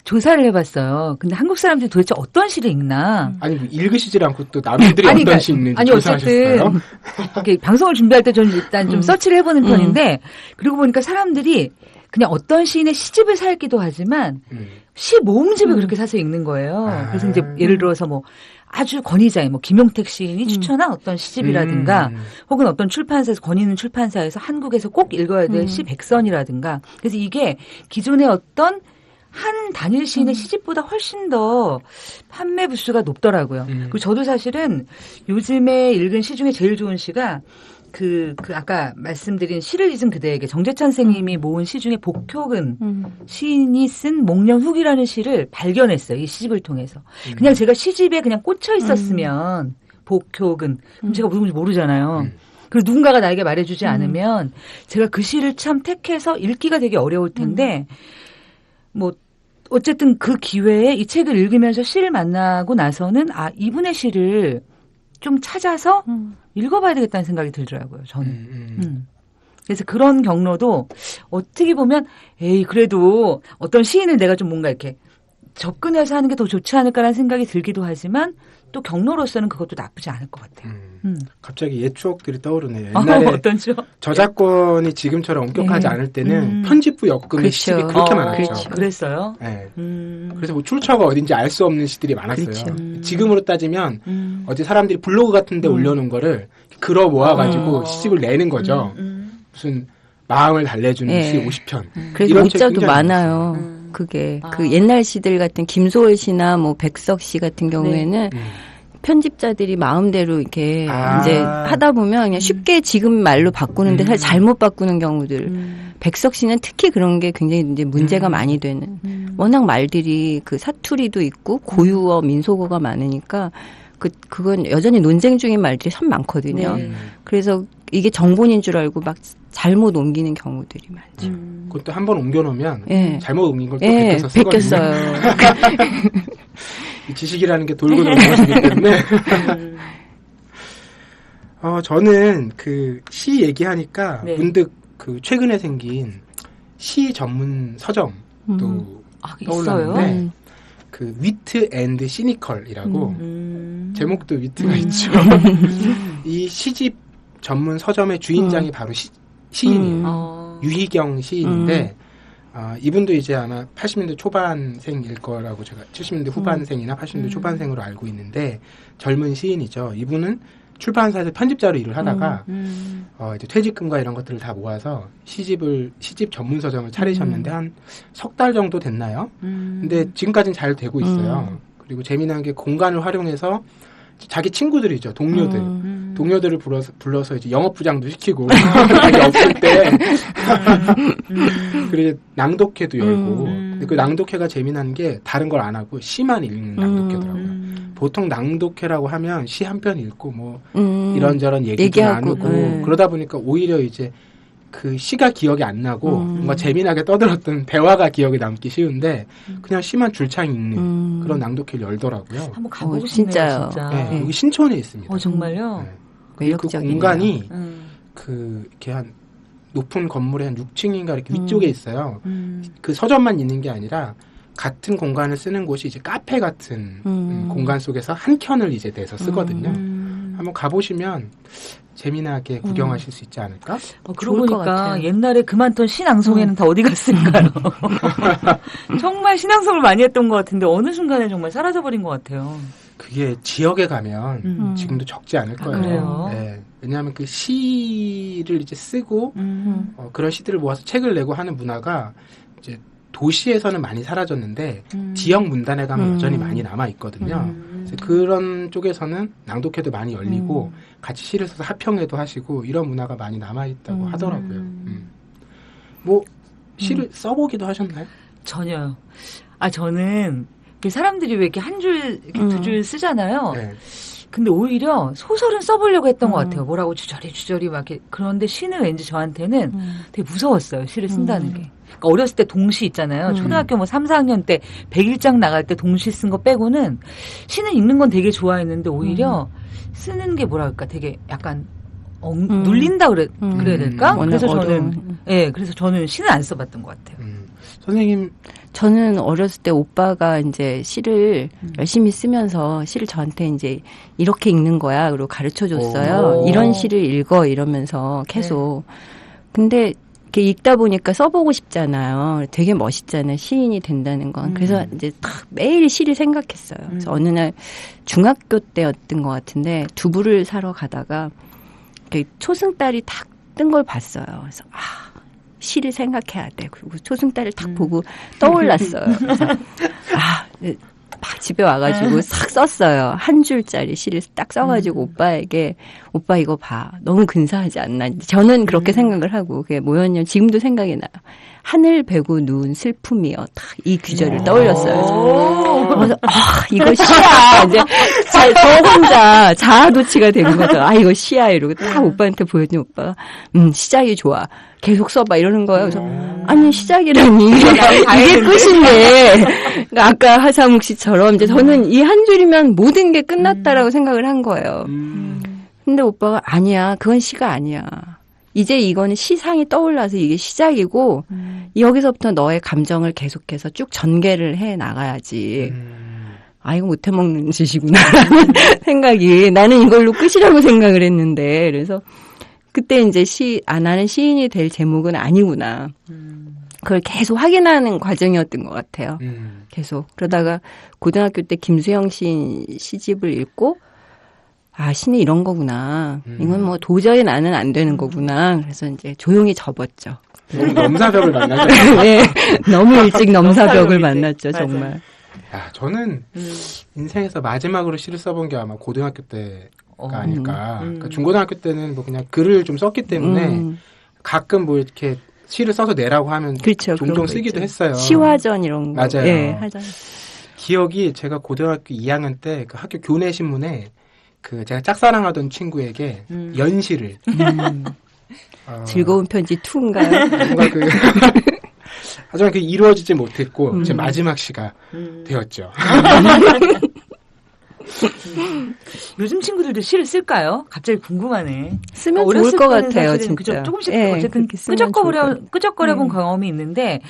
조사를 해봤어요. 근데 한국 사람들이 도대체 어떤 시를 읽나? 아니 뭐 읽으시질 않고 또 남들이 어떤 시 읽는지 조사하셨어요? 어쨌든 이렇게 방송을 준비할 때 저는 일단 좀 서치를 해보는 편인데 그러고 보니까 사람들이 그냥 어떤 시인의 시집을 사기도 하지만 시 모음집을 그렇게 사서 읽는 거예요. 그래서 이제 예를 들어서 뭐 아주 권위자의 뭐 김용택 시인이 추천한 어떤 시집이라든가 혹은 어떤 출판사에서 권위 있는 출판사에서 한국에서 꼭 읽어야 될 시 100선이라든가 그래서 이게 기존의 어떤 한 단일 시인의 시집보다 훨씬 더 판매 부수가 높더라고요. 그리고 저도 사실은 요즘에 읽은 시 중에 제일 좋은 시가 아까 말씀드린 시를 잊은 그대에게 정재찬 선생님이 모은 시 중에 복효근 시인이 쓴 목련훅이라는 시를 발견했어요. 이 시집을 통해서. 그냥 제가 시집에 그냥 꽂혀 있었으면 복효근. 그럼 제가 누군지 모르잖아요. 그리고 누군가가 나에게 말해주지 않으면 제가 그 시를 참 택해서 읽기가 되게 어려울 텐데 뭐 어쨌든 그 기회에 이 책을 읽으면서 시를 만나고 나서는 이분의 시를 좀 찾아서 읽어봐야 되겠다는 생각이 들더라고요. 저는. 그래서 그런 경로도 어떻게 보면 그래도 어떤 시인을 내가 좀 뭔가 이렇게 접근해서 하는 게 더 좋지 않을까라는 생각이 들기도 하지만 또 경로로서는 그것도 나쁘지 않을 것 같아요. 갑자기 옛 추억들이 떠오르네요. 옛날에 어떤 추억? 저작권이 지금처럼 엄격하지 않을 때는 편집부 역금의 시집이 그렇게 많았죠. 그렇죠. 그랬어요? 네. 그래서 뭐 출처가 어딘지 알 수 없는 시들이 많았어요. 지금으로 따지면 어디 사람들이 블로그 같은 데 올려놓은 거를 글어 모아가지고 시집을 내는 거죠. 무슨 마음을 달래주는 시 50편. 그래서 문자도 많아요. 그게 그 옛날 시들 같은 김소월 씨나 뭐 백석 씨 같은 경우에는 편집자들이 마음대로 이렇게 이제 하다 보면 그냥 쉽게 지금 말로 바꾸는데 사실 잘못 바꾸는 경우들. 백석 씨는 특히 그런 게 굉장히 이제 문제가 많이 되는. 워낙 말들이 그 사투리도 있고 고유어, 민속어가 많으니까 그건 여전히 논쟁 중인 말들이 참 많거든요. 그래서 이게 정본인 줄 알고 막 잘못 옮기는 경우들이 많죠. 그것도 한 번 옮겨놓으면 잘못 옮긴 걸 또 베껴서 쓰거든요. 베꼈어요. 지식이라는 게 돌고 돌아가시기 때문에. 저는 그 시 얘기하니까 문득 그 최근에 생긴 시 전문 서점도 떠올랐는데 그 위트 앤드 시니컬이라고 제목도 위트가 있죠. 이 시집 전문 서점의 주인장이 바로 시인이에요. 유희경 시인인데 이분도 이제 아마 80년대 초반생일 거라고 제가 70년대 후반생이나 80년대 초반생으로 알고 있는데 젊은 시인이죠. 이분은 출판사에서 편집자로 일을 하다가 이제 퇴직금과 이런 것들을 다 모아서 시집 전문 서점을 차리셨는데 한 석 달 정도 됐나요? 근데 지금까지는 잘 되고 있어요. 그리고 재미난 게 공간을 활용해서 자기 친구들이죠. 동료들을 불러서 이제 영업부장도 시키고 자기 없을 때 그리고 낭독회도 열고 근데 그 낭독회가 재미난 게 다른 걸 안 하고 시만 읽는 낭독회더라고요. 보통 낭독회라고 하면 시 한 편 읽고 뭐 이런저런 얘기도 나누고 그러다 보니까 오히려 이제 그 시가 기억이 안 나고 뭔가 재미나게 떠들었던 대화가 기억에 남기 쉬운데 그냥 시만 줄창 읽는 그런 낭독회를 열더라고요. 한번 가보고 싶네요. 진짜. 네, 여기 신촌에 있습니다. 정말요? 네. 그 공간이 그 이렇게 한 높은 건물의 한 6층인가 이렇게 위쪽에 있어요. 그 서점만 있는 게 아니라 같은 공간을 쓰는 곳이 이제 카페 같은 공간 속에서 한 켠을 이제 내서 쓰거든요. 한번 가보시면 재미나게 구경하실 수 있지 않을까? 그러고 보니까 옛날에 그만던 신앙송에는 다 어디 갔을까요? 정말 신앙송을 많이 했던 것 같은데 어느 순간에 정말 사라져버린 것 같아요. 그게 지역에 가면 지금도 적지 않을 거예요. 그래요? 네. 왜냐하면 그 시를 이제 쓰고 그런 시들을 모아서 책을 내고 하는 문화가 이제 도시에서는 많이 사라졌는데 지역 문단에 가면 여전히 많이 남아 있거든요. 그래서 그런 쪽에서는 낭독회도 많이 열리고 같이 시를 써서 합평회도 하시고 이런 문화가 많이 남아 있다고 하더라고요. 뭐 시를 써보기도 하셨나요? 전혀요. 저는 사람들이 왜 이렇게 한 줄, 두 줄 쓰잖아요. 네. 근데 오히려 소설은 써보려고 했던 것 같아요. 뭐라고 주저리 막 이렇게. 그런데 시는 왠지 저한테는 되게 무서웠어요. 시를 쓴다는 게. 그러니까 어렸을 때 동시 있잖아요. 초등학교 뭐 3, 4학년 때 100일장 나갈 때 동시 쓴 거 빼고는 시는 읽는 건 되게 좋아했는데 오히려 쓰는 게 뭐랄까 되게 약간 눌린다 그래야 될까? 그래서 저는 시는 안 써봤던 것 같아요. 선생님. 저는 어렸을 때 오빠가 이제 시를 열심히 쓰면서 시를 저한테 이제 이렇게 읽는 거야. 그리고 가르쳐 줬어요. 이런 시를 읽어 이러면서 계속. 근데 이렇게 읽다 보니까 써보고 싶잖아요. 되게 멋있잖아요. 시인이 된다는 건. 그래서 이제 매일 시를 생각했어요. 그래서 어느 날 중학교 때였던 것 같은데 두부를 사러 가다가 초승달이 탁 뜬 걸 봤어요. 그래서 시를 생각해야 돼. 그리고 초승달을 딱 보고 떠올랐어요. 그래서 막 집에 와가지고 싹 썼어요. 한 줄짜리 시를 딱 써가지고 오빠에게 오빠 이거 봐. 너무 근사하지 않나. 저는 그렇게 생각을 하고 그게 뭐였냐면 지금도 생각이 나요. 하늘 베고 누운 슬픔이여. 딱 이 귀절을 떠올렸어요. 그래서 이거 시야. 이제 저 혼자 자아도취가 된 거죠. 이거 시야 이러고 딱 오빠한테 보여준 오빠가 시작이 좋아. 계속 써봐 이러는 거예요. 그래서 아니 시작이라니 이게 끝인데 그러니까 아까 하사묵 씨처럼 이제 저는 이 한 줄이면 모든 게 끝났다라고 생각을 한 거예요. 근데 오빠가 아니야 그건 시가 아니야. 이제 이거는 시상이 떠올라서 이게 시작이고 여기서부터 너의 감정을 계속해서 쭉 전개를 해 나가야지. 이거 못해먹는 짓이구나라는 생각이 나는 이걸로 끝이라고 생각을 했는데 그래서 그때 이제 나는 시인이 될 제목은 아니구나. 그걸 계속 확인하는 과정이었던 것 같아요. 계속. 그러다가 고등학교 때 김수영 시인 시집을 읽고 시는 이런 거구나. 이건 뭐 도저히 나는 안 되는 거구나. 그래서 이제 조용히 접었죠. 너무 넘사벽을 만났죠. 네. 너무 일찍 넘사벽을 만났죠, 정말. 저는 인생에서 마지막으로 시를 써본 게 아마 고등학교 때가 아닐까. 그러니까 중고등학교 때는 뭐 그냥 글을 좀 썼기 때문에 가끔 뭐 이렇게 시를 써서 내라고 하면 그렇죠, 종종 쓰기도 했어요. 시화전 이런 거. 맞아요. 예, 하잖아요. 기억이 제가 고등학교 2학년 때 그 학교 교내 신문에 그 제가 짝사랑하던 친구에게 연시를 즐거운 편지 2인가요? 뭔가 하지만 그 이루어지지 못했고 제 마지막 시가 되었죠. 요즘 친구들도 시를 쓸까요? 갑자기 궁금하네. 쓰면 좋을 것 같아요, 진짜. 그죠? 조금씩 어쨌든 끄적거려 본 경험이 있는데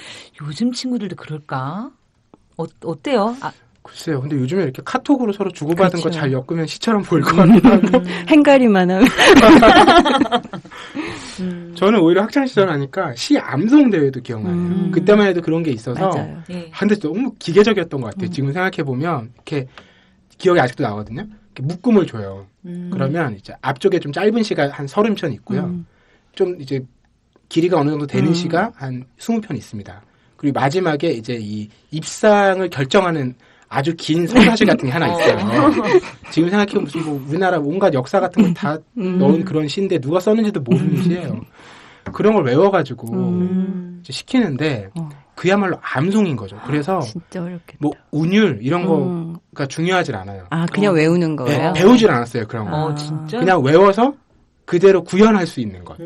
요즘 친구들도 그럴까? 어때요? 글쎄요. 근데 요즘에 이렇게 카톡으로 서로 주고받은 거 잘 엮으면 시처럼 보일 것 같기도 하고. 행가리만 하면. 저는 오히려 학창시절 하니까 시 암송 대회도 기억나요. 그때만 해도 그런 게 있어서. 맞아요. 근데 너무 기계적이었던 것 같아요. 지금 생각해보면 이렇게 기억이 아직도 나거든요. 이렇게 묶음을 줘요. 그러면 이제 앞쪽에 좀 짧은 시가 한 30편 있고요. 좀 이제 길이가 어느 정도 되는 시가 한 20편 있습니다. 그리고 마지막에 이제 이 입상을 결정하는 아주 긴 서사시 같은 게 하나 있어요. 지금 생각해보면 무슨 뭐 우리나라 온갖 역사 같은 거 다 넣은 그런 시인데 누가 썼는지도 모르는 시예요. 그런 걸 외워가지고 이제 시키는데 그야말로 암송인 거죠. 그래서 진짜 어렵겠다. 뭐 운율 이런 거가 중요하진 않아요. 그냥 외우는 거예요? 네, 배우질 않았어요. 그런 거. 진짜? 그냥 외워서 그대로 구현할 수 있는 것.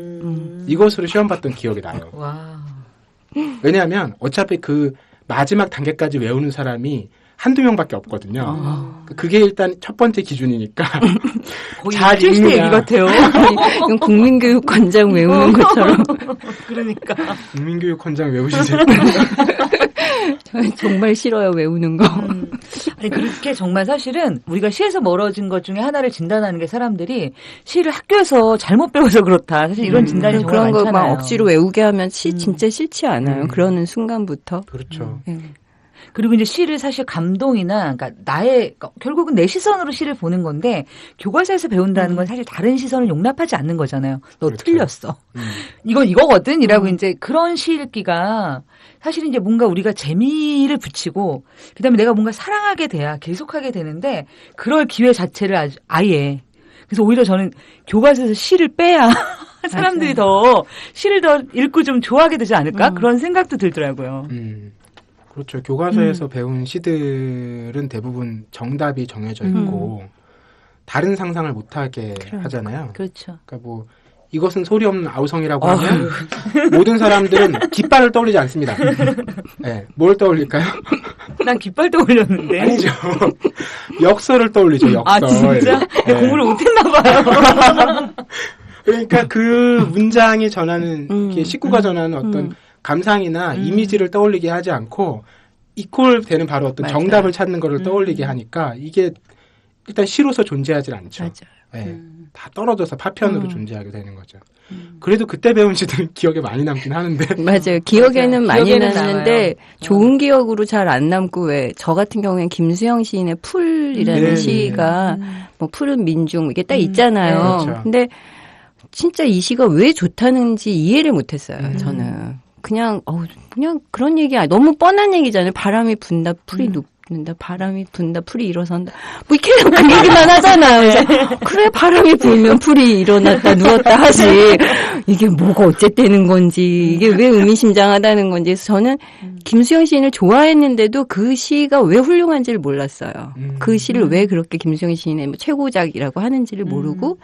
이것으로 시험 봤던 기억이 나요. 와. 왜냐하면 어차피 그 마지막 단계까지 외우는 사람이 한두 명밖에 없거든요. 그게 일단 첫 번째 기준이니까. 잘 읽는 얘기 같아요. 이건 국민교육관장 외우는 것처럼. 그러니까. 국민교육관장 외우시세요? 저는 정말 싫어요, 외우는 거. 아니, 그렇게 정말 사실은 우리가 시에서 멀어진 것 중에 하나를 진단하는 게 사람들이 시를 학교에서 잘못 배워서 그렇다. 사실 이런 진단이 정말 그런 많잖아요. 거 막 억지로 외우게 하면 시 진짜 싫지 않아요. 그러는 순간부터. 그렇죠. 그리고 이제 시를 사실 감동이나, 그러니까 결국은 내 시선으로 시를 보는 건데, 교과서에서 배운다는 건 사실 다른 시선을 용납하지 않는 거잖아요. 너 그렇죠. 틀렸어. 이건 이거거든? 이라고 이제 그런 시 읽기가 사실은 이제 뭔가 우리가 재미를 붙이고, 그 다음에 내가 뭔가 사랑하게 돼야 계속하게 되는데, 그럴 기회 자체를 아예. 그래서 오히려 저는 교과서에서 시를 빼야 사람들이 더 시를 더 읽고 좀 좋아하게 되지 않을까? 그런 생각도 들더라고요. 그렇죠. 교과서에서 배운 시들은 대부분 정답이 정해져 있고 다른 상상을 못하게 하잖아요. 그렇죠. 그러니까 뭐 이것은 소리 없는 아우성이라고 하면 모든 사람들은 깃발을 떠올리지 않습니다. 네, 뭘 떠올릴까요? 난 깃발 떠올렸는데. 아니죠. 역설을 떠올리죠. 역설. 진짜? 네. 공부를 못했나 봐요. 그러니까 그 문장이 전하는 식구가 전하는 어떤 감상이나 이미지를 떠올리게 하지 않고 이퀄되는 바로 어떤 맞아요. 정답을 찾는 거를 떠올리게 하니까 이게 일단 시로서 존재하지 않죠. 맞아요. 네, 다 떨어져서 파편으로 존재하게 되는 거죠. 그래도 그때 배운 시들은 기억에 많이 남긴 하는데. 맞아요. 기억에는 많이 기억에는 남는데 남아요. 좋은 기억으로 잘 안 남고 왜 저 같은 경우에는 김수영 시인의 풀이라는 시가 뭐 푸른 민중 이게 딱 있잖아요. 그렇죠. 근데 진짜 이 시가 왜 좋다는지 이해를 못했어요. 저는. 그냥 그런 얘기 너무 뻔한 얘기잖아요. 바람이 분다 풀이 분다, 바람이 분다, 풀이 일어선다. 뭐 이렇게 그 얘기만 하잖아요. 그래서 그래, 바람이 불면 풀이 일어났다, 누웠다 하지. 이게 뭐가 어쨌다는 건지, 이게 왜 의미심장하다는 건지. 그래서 저는 김수영 시인을 좋아했는데도 그 시가 왜 훌륭한지를 몰랐어요. 그 시를 왜 그렇게 김수영 시인의 뭐 최고작이라고 하는지를 모르고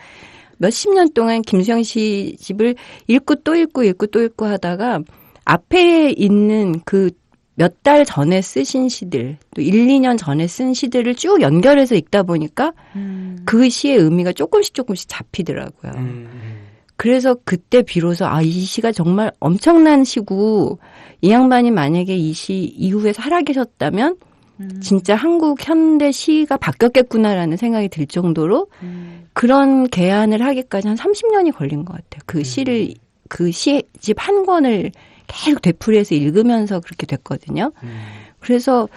몇십 년 동안 김수영 시 집을 읽고 또 읽고 읽고 또 읽고 하다가 앞에 있는 그 몇 달 전에 쓰신 시들, 또 1, 2년 전에 쓴 시들을 쭉 연결해서 읽다 보니까 그 시의 의미가 조금씩 잡히더라고요. 그래서 그때 비로소 이 시가 정말 엄청난 시고 이 양반이 만약에 이 시 이후에 살아계셨다면 진짜 한국 현대 시가 바뀌었겠구나라는 생각이 들 정도로 그런 개안을 하기까지 한 30년이 걸린 것 같아요. 그 시를, 그 시집 한 권을 계속 되풀이해서 읽으면서 그렇게 됐거든요. 그래서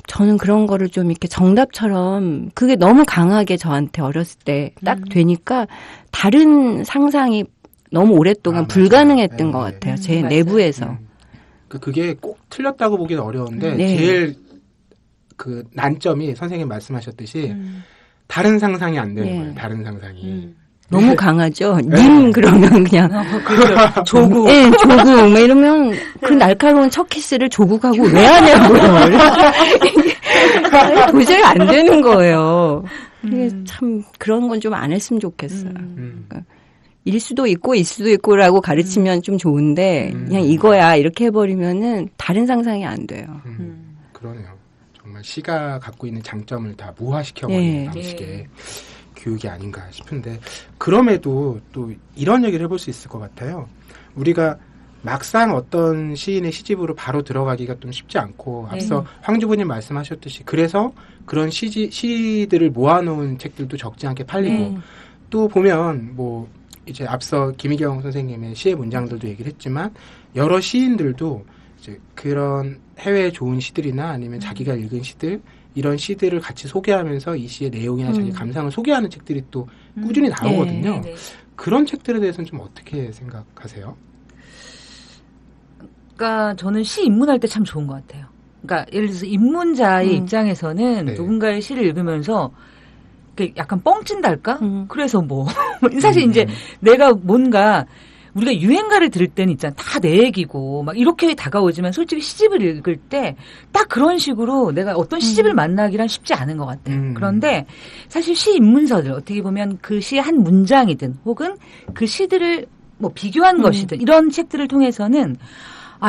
저는 그런 거를 좀 이렇게 정답처럼 그게 너무 강하게 저한테 어렸을 때 딱 되니까 다른 상상이 너무 오랫동안 불가능했던 네, 것 같아요. 제 내부에서. 그게 꼭 틀렸다고 보기는 어려운데 네. 제일 그 난점이 선생님 말씀하셨듯이 다른 상상이 안 되는 거예요. 다른 상상이. 너무 강하죠. 님 그러면 그냥 그렇죠. 조국. 네, 조국. 막 이러면 그 날카로운 첫 키스를 조국하고 왜 하냐고요. 도저히 안 되는 거예요. 참 그런 건 좀 안 했으면 좋겠어요. 그러니까 일 수도 있고 있 수도 있고라고 가르치면 좀 좋은데 그냥 이거야 이렇게 해버리면은 다른 상상이 안 돼요. 그러네요. 정말 시가 갖고 있는 장점을 다 무화시켜버리는 방식의 교육이 아닌가 싶은데 그럼에도 또 이런 얘기를 해볼 수 있을 것 같아요. 우리가 막상 어떤 시인의 시집으로 바로 들어가기가 좀 쉽지 않고 앞서 황주부님 말씀하셨듯이 그래서 그런 시들을 모아놓은 책들도 적지 않게 팔리고 또 보면 뭐 이제 앞서 김희경 선생님의 시의 문장들도 얘기를 했지만 여러 시인들도 이제 그런 해외에 좋은 시들이나 아니면 자기가 읽은 시들 이런 시들을 같이 소개하면서 이 시의 내용이나 자기 감상을 소개하는 책들이 또 꾸준히 나오거든요. 네. 그런 책들에 대해서는 좀 어떻게 생각하세요? 그러니까 저는 시 입문할 때 참 좋은 것 같아요. 그러니까 예를 들어서 입문자의 입장에서는 누군가의 시를 읽으면서 약간 뻥친달까? 그래서 뭐 사실 이제 내가 뭔가 우리가 유행가를 들을 때는 있잖아. 다 내 얘기고 막 이렇게 다가오지만 솔직히 시집을 읽을 때 딱 그런 식으로 내가 어떤 시집을 만나기란 쉽지 않은 것 같아요. 그런데 사실 시 입문서들 어떻게 보면 그 시의 한 문장이든 혹은 그 시들을 뭐 비교한 것이든 이런 책들을 통해서는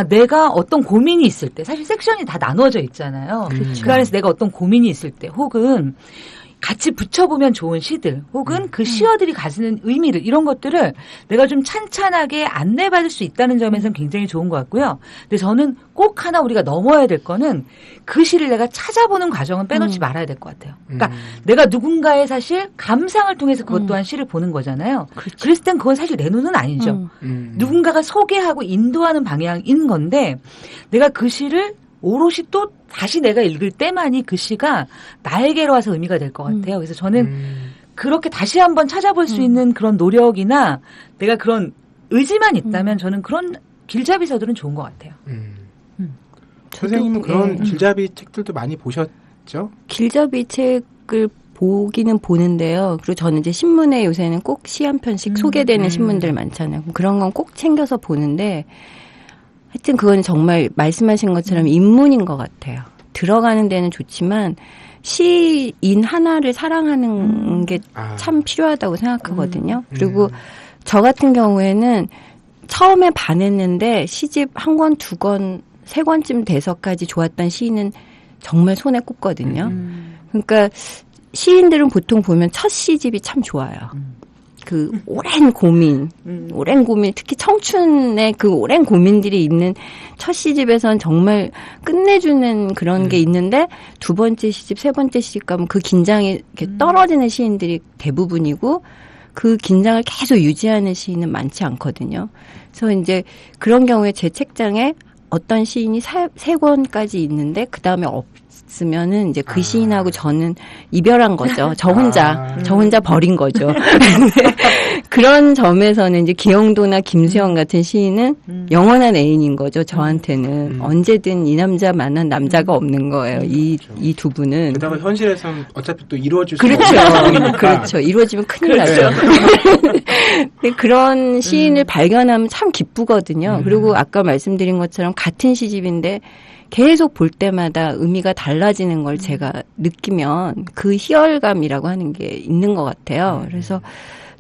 내가 어떤 고민이 있을 때 사실 섹션이 다 나눠져 있잖아요. 그 안에서 내가 어떤 고민이 있을 때 혹은 같이 붙여보면 좋은 시들 혹은 그 시어들이 가지는 의미들 이런 것들을 내가 좀 찬찬하게 안내받을 수 있다는 점에서는 굉장히 좋은 것 같고요. 근데 저는 꼭 하나 우리가 넘어야 될 거는 그 시를 내가 찾아보는 과정은 빼놓지 말아야 될 것 같아요. 그러니까 내가 누군가의 사실 감상을 통해서 그것 또한 시를 보는 거잖아요. 그렇죠. 그랬을 땐 그건 사실 내 눈은 아니죠. 누군가가 소개하고 인도하는 방향인 건데 내가 그 시를 오롯이 또 다시 내가 읽을 때만이 그 시가 나에게로 와서 의미가 될 것 같아요. 그래서 저는 그렇게 다시 한번 찾아볼 수 있는 그런 노력이나 내가 그런 의지만 있다면 저는 그런 길잡이서들은 좋은 것 같아요. 선생님은 그런 길잡이 책들도 많이 보셨죠? 길잡이 책을 보기는 보는데요. 그리고 저는 이제 신문에 요새는 꼭 시 한 편씩 소개되는 신문들 많잖아요. 그런 건 꼭 챙겨서 보는데 하여튼 그건 정말 말씀하신 것처럼 입문인 것 같아요. 들어가는 데는 좋지만 시인 하나를 사랑하는 게 참 필요하다고 생각하거든요. 그리고 저 같은 경우에는 처음에 반했는데 시집 한 권, 두 권, 세 권쯤 돼서까지 좋았던 시인은 정말 손에 꼽거든요. 그러니까 시인들은 보통 보면 첫 시집이 참 좋아요. 그 오랜 고민, 특히 청춘의 그 오랜 고민들이 있는 첫 시집에선 정말 끝내주는 그런 게 있는데 두 번째 시집, 세 번째 시집 가면 그 긴장이 이렇게 떨어지는 시인들이 대부분이고 그 긴장을 계속 유지하는 시인은 많지 않거든요. 그래서 이제 그런 경우에 제 책장에 어떤 시인이 세 권까지 있는데 그 다음에 갔으면은 이제 그 시인하고 저는 이별한 거죠. 저 혼자 버린 거죠. 그런 점에서는 이제 기영도나 김수영 같은 시인은 영원한 애인인 거죠. 저한테는 언제든 이 남자 만난 남자가 없는 거예요. 이 두 분은. 게다가 현실에서는 어차피 또 이루어질 수 그렇죠. 그렇죠. 이루어지면 큰일 나죠. 근데 그런 시인을 발견하면 참 기쁘거든요. 그리고 아까 말씀드린 것처럼 같은 시집인데 계속 볼 때마다 의미가 달라지는 걸 제가 느끼면 그 희열감이라고 하는 게 있는 것 같아요. 그래서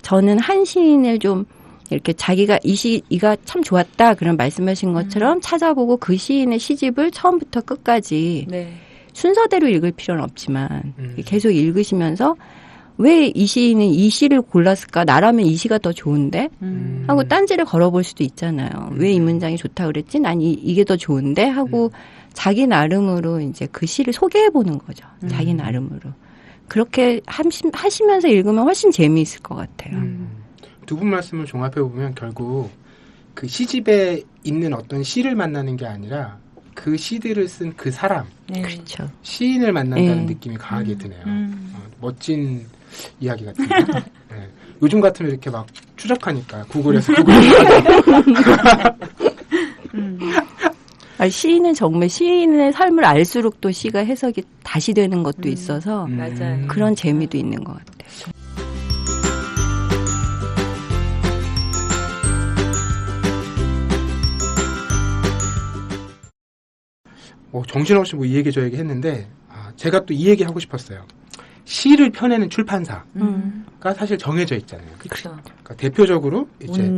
저는 한 시인을 좀 이렇게 자기가 이 시가 참 좋았다 그런 말씀하신 것처럼 찾아보고 그 시인의 시집을 처음부터 끝까지 네. 순서대로 읽을 필요는 없지만 계속 읽으시면서 왜 이 시인은 이 시를 골랐을까? 나라면 이 시가 더 좋은데? 하고 딴지를 걸어볼 수도 있잖아요. 왜 이 문장이 좋다 그랬지? 난 이게 더 좋은데? 하고 자기 나름으로 이제 그 시를 소개해보는 거죠. 자기 나름으로. 그렇게 하시면서 읽으면 훨씬 재미있을 것 같아요. 두 분 말씀을 종합해보면 결국 그 시집에 있는 어떤 시를 만나는 게 아니라 그 시들을 쓴 그 사람, 그렇죠. 시인을 만난다는 느낌이 강하게 드네요. 멋진 이야기 같은데. 네. 요즘 같으면 이렇게 막 추적하니까 구글에서 시인은 정말 시인의 삶을 알수록 또 시가 해석이 다시 되는 것도 있어서 맞아요. 그런 재미도 있는 것 같아요. 정신없이 이 얘기 저 얘기 했는데 제가 또 이 얘기 하고 싶었어요. 시를 펴내는 출판사가 사실 정해져 있잖아요. 그렇죠. 그러니까 대표적으로 이제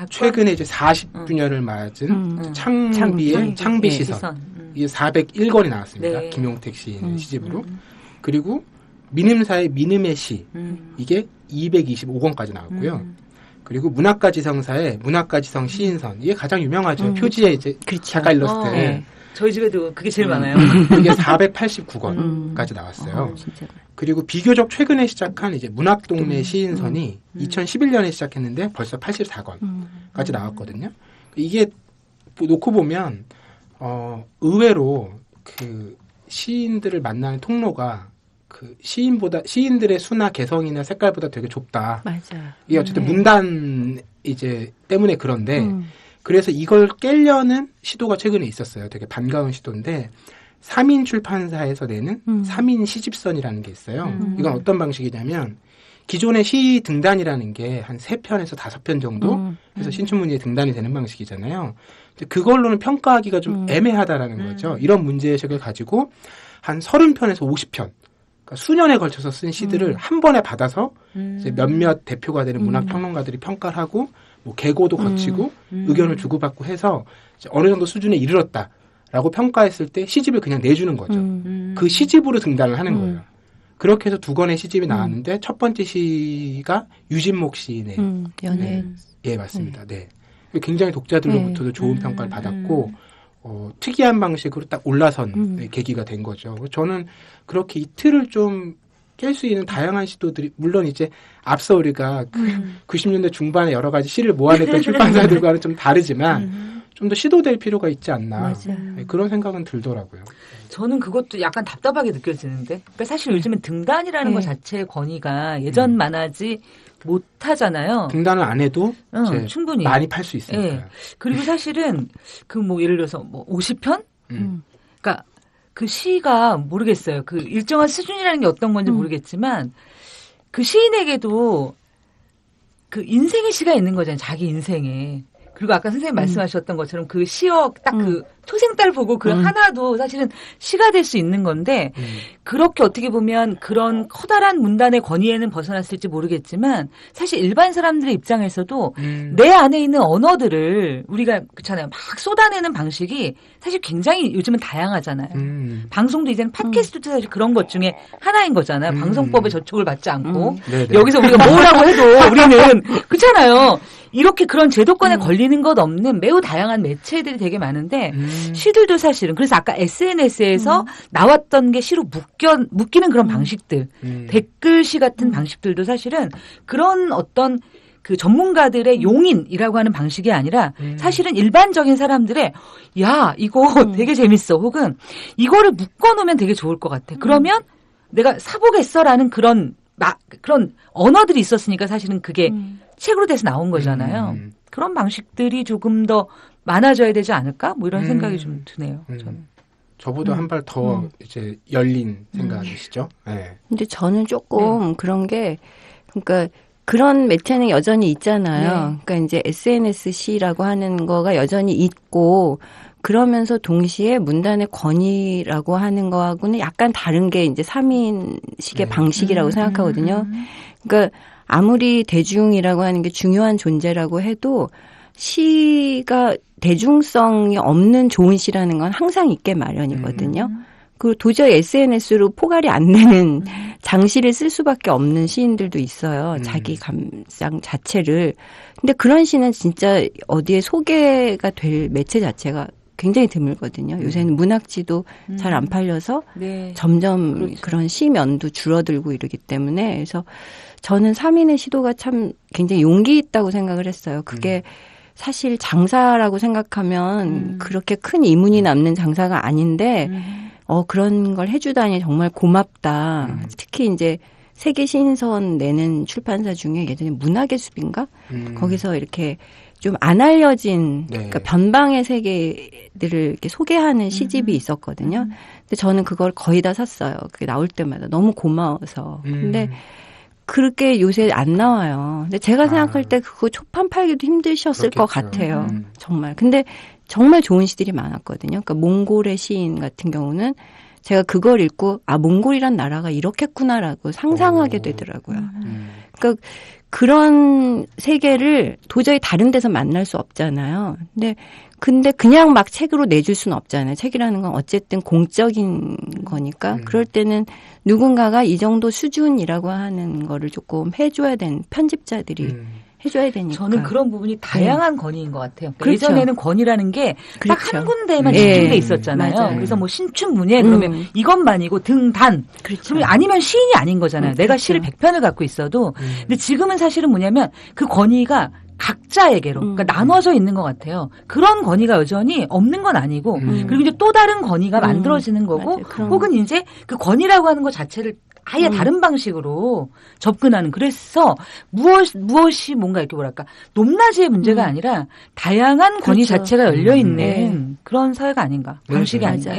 최근에 이제 40주년을 맞은 창비의 창비시선 이게 401권이 나왔습니다. 네. 김용택 시인 시집으로. 그리고 민음사의 민음의 시 이게 225권까지 나왔고요. 그리고 문학가지성사의 문학가지성 시인선 이게 가장 유명하죠. 표지에 이제 작가 일러스트. 네. 저희 집에도 그게 제일 많아요. 이게 489권까지 나왔어요. 그리고 비교적 최근에 시작한 이제 문학동네 시인선이 2011년에 시작했는데 벌써 84권까지 나왔거든요. 이게 놓고 보면 의외로 그 시인들을 만나는 통로가 그 시인들의 수나 개성이나 색깔보다 되게 좁다. 맞아요. 이게 어쨌든 문단 이제 때문에 그런데 그래서 이걸 깨려는 시도가 최근에 있었어요. 되게 반가운 시도인데 3인 출판사에서 내는 3인 시집선이라는 게 있어요. 이건 어떤 방식이냐면 기존의 시 등단이라는 게 한 3편에서 5편 정도 해서 신춘문예에 등단이 되는 방식이잖아요. 그걸로는 평가하기가 좀 애매하다라는 거죠. 이런 문제의식을 가지고 한 30편에서 50편 그러니까 수년에 걸쳐서 쓴 시들을 한 번에 받아서 이제 몇몇 대표가 되는 문학평론가들이 평가를 하고 뭐 개고도 거치고 의견을 주고받고 해서 이제 어느 정도 수준에 이르렀다라고 평가했을 때 시집을 그냥 내주는 거죠. 그 시집으로 등단을 하는 거예요. 그렇게 해서 2권의 시집이 나왔는데 첫 번째 시가 유진목 시인의 연애. 예, 맞습니다. 네. 굉장히 독자들로부터도 좋은 평가를 받았고 특이한 방식으로 딱 올라선 계기가 된 거죠. 저는 그렇게 이 틀을 좀 깰 수 있는 다양한 시도들이 물론 이제 앞서 우리가 90년대 중반에 여러 가지 시를 모아냈던 출판사들과는 좀 다르지만 좀 더 시도될 필요가 있지 않나 네, 그런 생각은 들더라고요. 저는 그것도 약간 답답하게 느껴지는데 그러니까 사실 요즘은 등단이라는 것 자체의 권위가 예전만하지 못하잖아요. 등단을 안 해도 충분히 많이 팔 수 있으니까. 네. 그리고 사실은 그 뭐 예를 들어서 뭐 50편? 그러니까 그 시가 모르겠어요. 그 일정한 수준이라는 게 어떤 건지 모르겠지만 그 시인에게도 그 인생의 시가 있는 거잖아요. 자기 인생에. 그리고 아까 선생님 말씀하셨던 것처럼 그 시어 딱 그 초생딸 보고 그 하나도 사실은 시가 될 수 있는 건데 그렇게 어떻게 보면 그런 커다란 문단의 권위에는 벗어났을지 모르겠지만 사실 일반 사람들의 입장에서도 내 안에 있는 언어들을 우리가 그렇잖아요. 막 쏟아내는 방식이 사실 굉장히 요즘은 다양하잖아요. 방송도 이제는 팟캐스트도 사실 그런 것 중에 하나인 거잖아요. 방송법에 저촉을 받지 않고 여기서 우리가 뭐라고 해도 우리는 그렇잖아요. 이렇게 그런 제도권에 걸리는 것 없는 매우 다양한 매체들이 되게 많은데 시들도 사실은 그래서 아까 SNS에서 나왔던 게 시로 묶이는 그런 방식들 댓글시 같은 방식들도 사실은 그런 어떤 그 전문가들의 용인이라고 하는 방식이 아니라 사실은 일반적인 사람들의 야 이거 되게 재밌어 혹은 이거를 묶어놓으면 되게 좋을 것 같아. 그러면 내가 사보겠어라는 그런 언어들이 있었으니까 사실은 그게 책으로 돼서 나온 거잖아요. 그런 방식들이 조금 더 많아져야 되지 않을까? 뭐 이런 생각이 좀 드네요. 저는. 저보다 한 발 더 이제 열린 생각이시죠? 네. 근데 저는 조금 그런 게 그러니까 그런 매체는 여전히 있잖아요. 그러니까 이제 SNSC라고 하는 거가 여전히 있고 그러면서 동시에 문단의 권위라고 하는 거하고는 약간 다른 게 이제 3인식의 방식이라고 생각하거든요. 그러니까 아무리 대중이라고 하는 게 중요한 존재라고 해도 시가 대중성이 없는 좋은 시라는 건 항상 있게 마련이거든요. 그리고 도저히 SNS로 포괄이 안 되는 장시를 쓸 수밖에 없는 시인들도 있어요. 자기 감상 자체를. 근데 그런 시는 진짜 어디에 소개가 될 매체 자체가 굉장히 드물거든요. 요새는 문학지도 잘 안 팔려서 점점 그렇죠. 그런 시면도 줄어들고 이러기 때문에 그래서 저는 3인의 시도가 참 굉장히 용기 있다고 생각을 했어요. 그게 사실 장사라고 생각하면 그렇게 큰 이문이 남는 장사가 아닌데 그런 걸 해주다니 정말 고맙다. 특히 이제 세계 신선 내는 출판사 중에 예전에 문학의 숲인가? 거기서 이렇게 좀 안 알려진 그러니까 변방의 세계들을 이렇게 소개하는 시집이 있었거든요. 근데 저는 그걸 거의 다 샀어요. 그게 나올 때마다 너무 고마워서. 근데 그렇게 요새 안 나와요. 근데 제가 생각할 때 그거 초판 팔기도 힘드셨을 그렇겠죠. 것 같아요. 정말. 근데 정말 좋은 시들이 많았거든요. 그러니까 몽골의 시인 같은 경우는 제가 그걸 읽고 몽골이란 나라가 이렇겠구나라고 상상하게 되더라고요. 그러니까 그런 세계를 도저히 다른 데서 만날 수 없잖아요. 근데 그냥 막 책으로 내줄 수는 없잖아요. 책이라는 건 어쨌든 공적인 거니까. 그럴 때는 누군가가 이 정도 수준이라고 하는 거를 조금 해줘야 되는 편집자들이 해줘야 되니까. 저는 그런 부분이 다양한 권위인 것 같아요. 그러니까 그렇죠. 예전에는 권위라는 게 딱 한 그렇죠. 군데에만 집중돼 있었잖아요. 맞아요. 그래서 뭐 신춘문예 그러면 이것만이고 등단. 그렇죠. 그러면 아니면 시인이 아닌 거잖아요. 내가 그렇죠. 시를 100편을 갖고 있어도. 근데 지금은 사실은 뭐냐면 그 권위가 각자에게로 그러니까 나눠져 있는 것 같아요. 그런 권위가 여전히 없는 건 아니고 그리고 이제 또 다른 권위가 만들어지는 거고 혹은 이제 그 권위라고 하는 것 자체를 아예 다른 방식으로 접근하는 그래서 무엇이 뭔가 이렇게 뭐랄까 높낮이의 문제가 아니라 다양한 권위 그렇죠. 자체가 열려 있는 그런 사회가 아닌가 방식이 아니죠.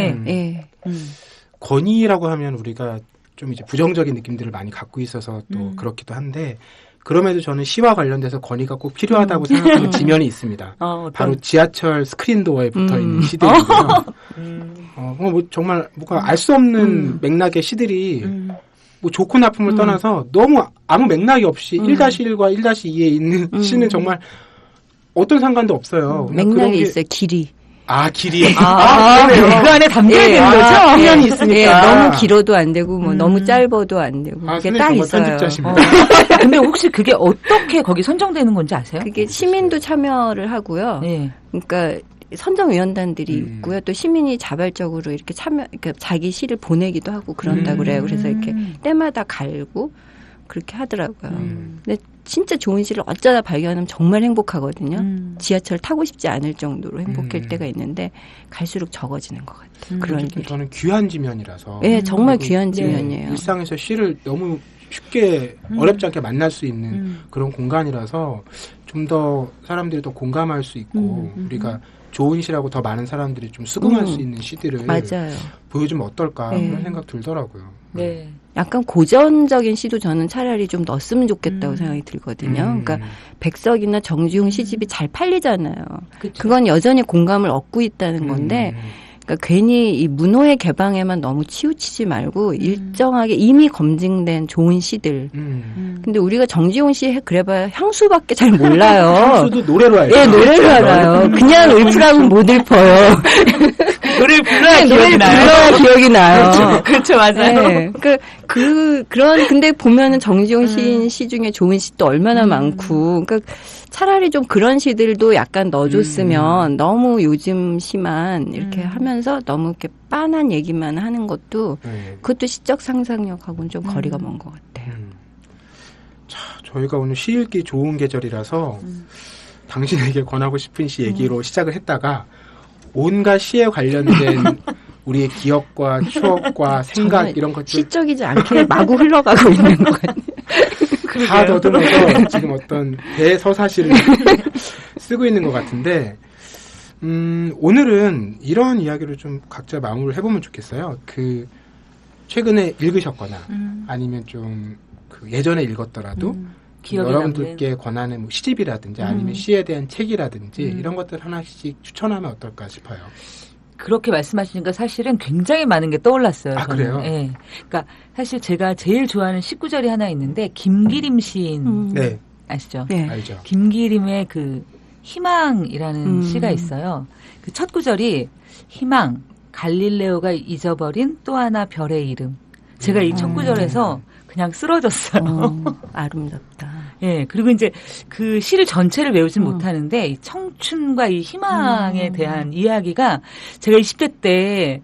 권위라고 하면 우리가 좀 이제 부정적인 느낌들을 많이 갖고 있어서 또 그렇기도 한데 그럼에도 저는 시와 관련돼서 권위가 꼭 필요하다고 생각하는 지면이 있습니다. 바로 지하철 스크린도어에 붙어있는 시들인데요. 뭐 정말 뭔가 알 수 없는 맥락의 시들이 뭐 좋고 나쁨을 떠나서 너무 아무 맥락이 없이 1-1과 1-2에 있는 시는 정말 어떤 상관도 없어요. 맥락이 있어요. 길이. 길이. 그러네요. 그 안에 담겨있는 거죠? 표현이 있으니까. 너무 길어도 안 되고, 너무 짧아도 안 되고. 그게 딱 있어요. 편집자십니다. 근데 혹시 그게 어떻게 거기 선정되는 건지 아세요? 그게 시민도 참여를 하고요. 그러니까 선정위원단들이 있고요. 또 시민이 자발적으로 이렇게 그러니까 자기 시를 보내기도 하고 그런다고 그래요. 그래서 이렇게 때마다 갈고 그렇게 하더라고요. 근데 진짜 좋은 시를 어쩌다 발견하면 정말 행복하거든요. 지하철 타고 싶지 않을 정도로 행복할 때가 있는데 갈수록 적어지는 것 같아요. 그런 게 저는 귀한 지면이라서. 네, 정말 귀한 지면이에요. 일상에서 시를 너무 쉽게 어렵지 않게 만날 수 있는 그런 공간이라서 좀 더 사람들이 더 공감할 수 있고 우리가 좋은 시라고 더 많은 사람들이 좀 수긍할 수 있는 시들을 맞아요. 보여주면 어떨까 그런 생각 들더라고요. 네. 약간 고전적인 시도 저는 차라리 좀 넣었으면 좋겠다고 생각이 들거든요. 그러니까 백석이나 정지용 시집이 잘 팔리잖아요. 그쵸. 그건 여전히 공감을 얻고 있다는 건데 그러니까 괜히 이 문호의 개방에만 너무 치우치지 말고 일정하게 이미 검증된 좋은 시들. 근데 우리가 정지용 씨 그래봐야 향수밖에 잘 몰라요. 향수도 노래로 알죠. 네, 노래로 알아요. 그냥 울프라고 못 읊어요. 노래를 불러야 기억이 나요. 불러야 기억이 나요. 그렇죠, 맞아요. 네. 그런 근데 보면은 정지용 시인 시 중에 좋은 시도 얼마나 많고, 그러니까 차라리 좀 그런 시들도 약간 넣어줬으면 너무 요즘 시만 이렇게 하면서 너무 이렇게 빤한 얘기만 하는 것도 그것도 시적 상상력하고는 좀 거리가 먼 것 같아요. 자, 저희가 오늘 시 읽기 좋은 계절이라서 당신에게 권하고 싶은 시 얘기로 시작을 했다가 온갖 시에 관련된 우리의 기억과 추억과 생각 이런 것들 시적이지 않게 마구 흘러가고 있는 것 같아요. 다 더듬어서 지금 어떤 대서사시를 쓰고 있는 것 같은데 오늘은 이런 이야기를 좀 각자 마무리를 해보면 좋겠어요. 그 최근에 읽으셨거나 아니면 좀 그 예전에 읽었더라도 여러분들께 권하는 뭐 시집이라든지 아니면 시에 대한 책이라든지 이런 것들 하나씩 추천하면 어떨까 싶어요. 그렇게 말씀하시니까 사실은 굉장히 많은 게 떠올랐어요. 아, 저는. 그래요? 네. 그러니까 사실 제가 제일 좋아하는 19절이 하나 있는데 김기림 시인 네. 아시죠? 네. 알죠. 김기림의 그 희망이라는 시가 있어요. 그 첫 구절이 희망, 갈릴레오가 잊어버린 또 하나 별의 이름. 제가 이 첫 구절에서 그냥 쓰러졌어요. 아름답다. 예, 그리고 이제 그 시를 전체를 외우진 못하는데 이 청춘과 이 희망에 대한 이야기가 제가 20대 때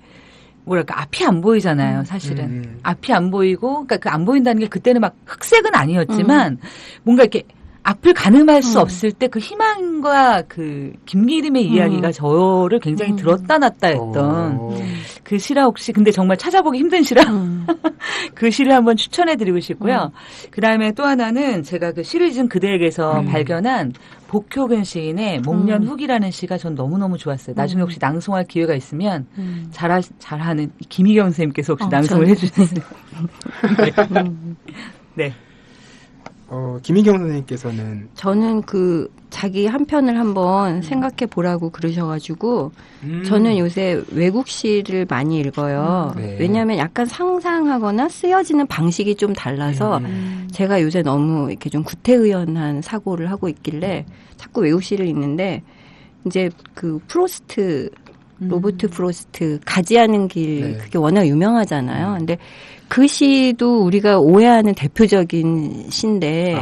뭐랄까 앞이 안 보이잖아요, 사실은. 앞이 안 보이고, 그러니까 그 안 보인다는 게 그때는 막 흑색은 아니었지만 뭔가 이렇게 앞을 가늠할 수 없을 때 그 희망과 그 김기림의 이야기가 저를 굉장히 들었다 놨다 했던 그 시라 혹시 근데 정말 찾아보기 힘든 시라 그 시를 한번 추천해드리고 싶고요. 그 다음에 또 하나는 제가 그 시를 지은 그대에게서 발견한 복효근 시인의 목련 후기라는 시가 전 너무너무 좋았어요. 나중에 혹시 낭송할 기회가 있으면 잘하는 김희경 선생님께서 혹시 낭송을 해주세요. 네. 김희경 선생님께서는 저는 그 자기 한 편을 한번 생각해 보라고 그러셔가지고 저는 요새 외국 시를 많이 읽어요. 네. 왜냐하면 약간 상상하거나 쓰여지는 방식이 좀 달라서 제가 요새 너무 이렇게 좀 구태의연한 사고를 하고 있길래 자꾸 외국 시를 읽는데 이제 그 프로스트 로버트 프로스트 가지하는 길 네. 그게 워낙 유명하잖아요. 근데 그 시도 우리가 오해하는 대표적인 시인데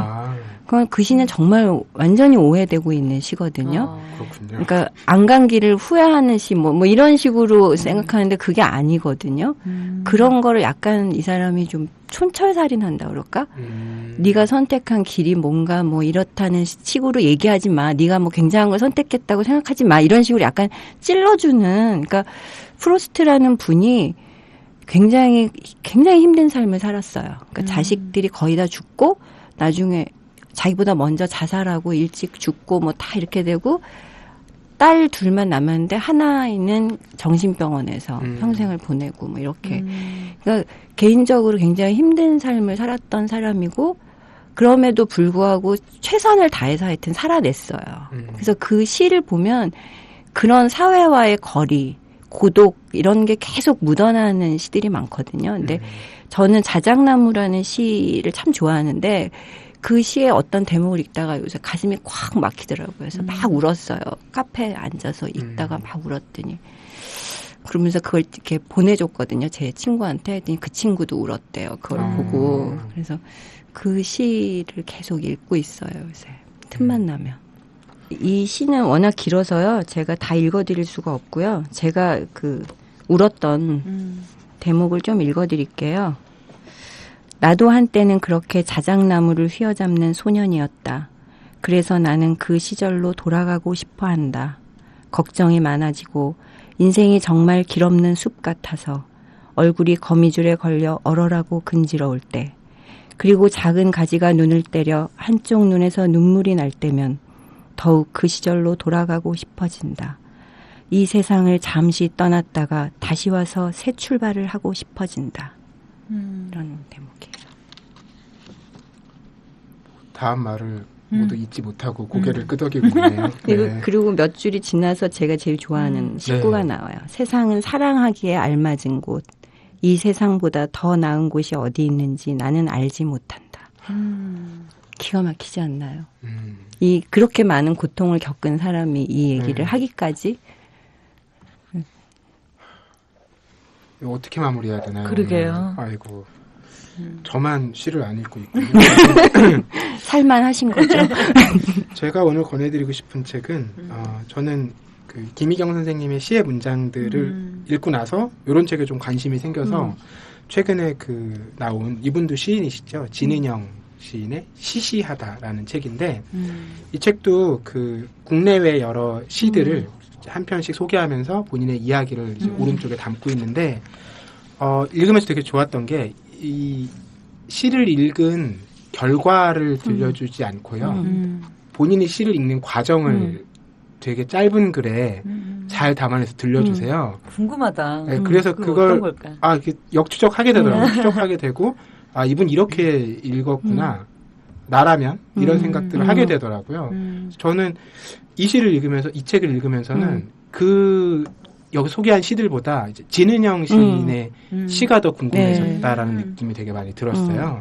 그건 그 시는 정말 완전히 오해되고 있는 시거든요. 그렇군요. 그러니까 안 간 길을 후회하는 시 뭐 이런 식으로 생각하는데 그게 아니거든요. 그런 거를 약간 이 사람이 좀 촌철살인한다 그럴까? 네가 선택한 길이 뭔가 뭐 이렇다는 식으로 얘기하지 마. 네가 뭐 굉장한 걸 선택했다고 생각하지 마. 이런 식으로 약간 찔러주는 그러니까 프로스트라는 분이 굉장히 힘든 삶을 살았어요. 그러니까 자식들이 거의 다 죽고 나중에 자기보다 먼저 자살하고 일찍 죽고 뭐 다 이렇게 되고 딸 둘만 남았는데 하나는 정신병원에서 평생을 보내고 뭐 이렇게. 그러니까 개인적으로 굉장히 힘든 삶을 살았던 사람이고 그럼에도 불구하고 최선을 다해서 하여튼 살아냈어요. 그래서 그 시를 보면 그런 사회와의 거리 고독 이런 게 계속 묻어나는 시들이 많거든요. 근데 저는 자작나무라는 시를 참 좋아하는데 그 시의 어떤 대목을 읽다가 요새 가슴이 콱 막히더라고요. 그래서 막 울었어요. 카페에 앉아서 읽다가 막 울었더니 그러면서 그걸 이렇게 보내줬거든요. 제 친구한테. 했더니 그 친구도 울었대요. 그걸 보고. 그래서 그 시를 계속 읽고 있어요. 요새 틈만 나면. 이 시는 워낙 길어서요. 제가 다 읽어드릴 수가 없고요. 제가 그 울었던 대목을 좀 읽어드릴게요. 나도 한때는 그렇게 자작나무를 휘어잡는 소년이었다. 그래서 나는 그 시절로 돌아가고 싶어 한다. 걱정이 많아지고 인생이 정말 길없는 숲 같아서 얼굴이 거미줄에 걸려 얼얼하고 근지러울 때 그리고 작은 가지가 눈을 때려 한쪽 눈에서 눈물이 날 때면 더욱 그 시절로 돌아가고 싶어진다. 이 세상을 잠시 떠났다가 다시 와서 새 출발을 하고 싶어진다. 이런 대목이에요. 다음 말을 모두 잊지 못하고 고개를 끄덕이고 있네요. 그리고 몇 줄이 지나서 제가 제일 좋아하는 식구가 나와요. 세상은 사랑하기에 알맞은 곳. 이 세상보다 더 나은 곳이 어디 있는지 나는 알지 못한다. 기가 막히지 않나요? 이 그렇게 많은 고통을 겪은 사람이 이 얘기를 하기까지 이거 어떻게 마무리해야 되나요? 그러게요. 아이고 저만 시를 안 읽고 있군요. 살만하신 거죠. 제가 오늘 권해드리고 싶은 책은 저는 그 김희경 선생님의 시의 문장들을 읽고 나서 이런 책에 좀 관심이 생겨서 최근에 그 나온 이분도 시인이시죠. 진은영 시인의 시시하다라는 책인데 이 책도 그 국내외 여러 시들을 한 편씩 소개하면서 본인의 이야기를 이제 오른쪽에 담고 있는데 읽으면서 되게 좋았던 게 이 시를 읽은 결과를 들려주지 않고요. 본인이 시를 읽는 과정을 되게 짧은 글에 잘 담아내서 들려주세요. 궁금하다. 네, 그래서 그걸 역추적하게 되더라고요. 추적하게 되고 이분 이렇게 읽었구나. 나라면 이런 생각들을 하게 되더라고요. 저는 이 시를 읽으면서 이 책을 읽으면서는 여기 소개한 시들보다 이제 진은영 시인의 시가 더 궁금해졌다라는 느낌이 되게 많이 들었어요.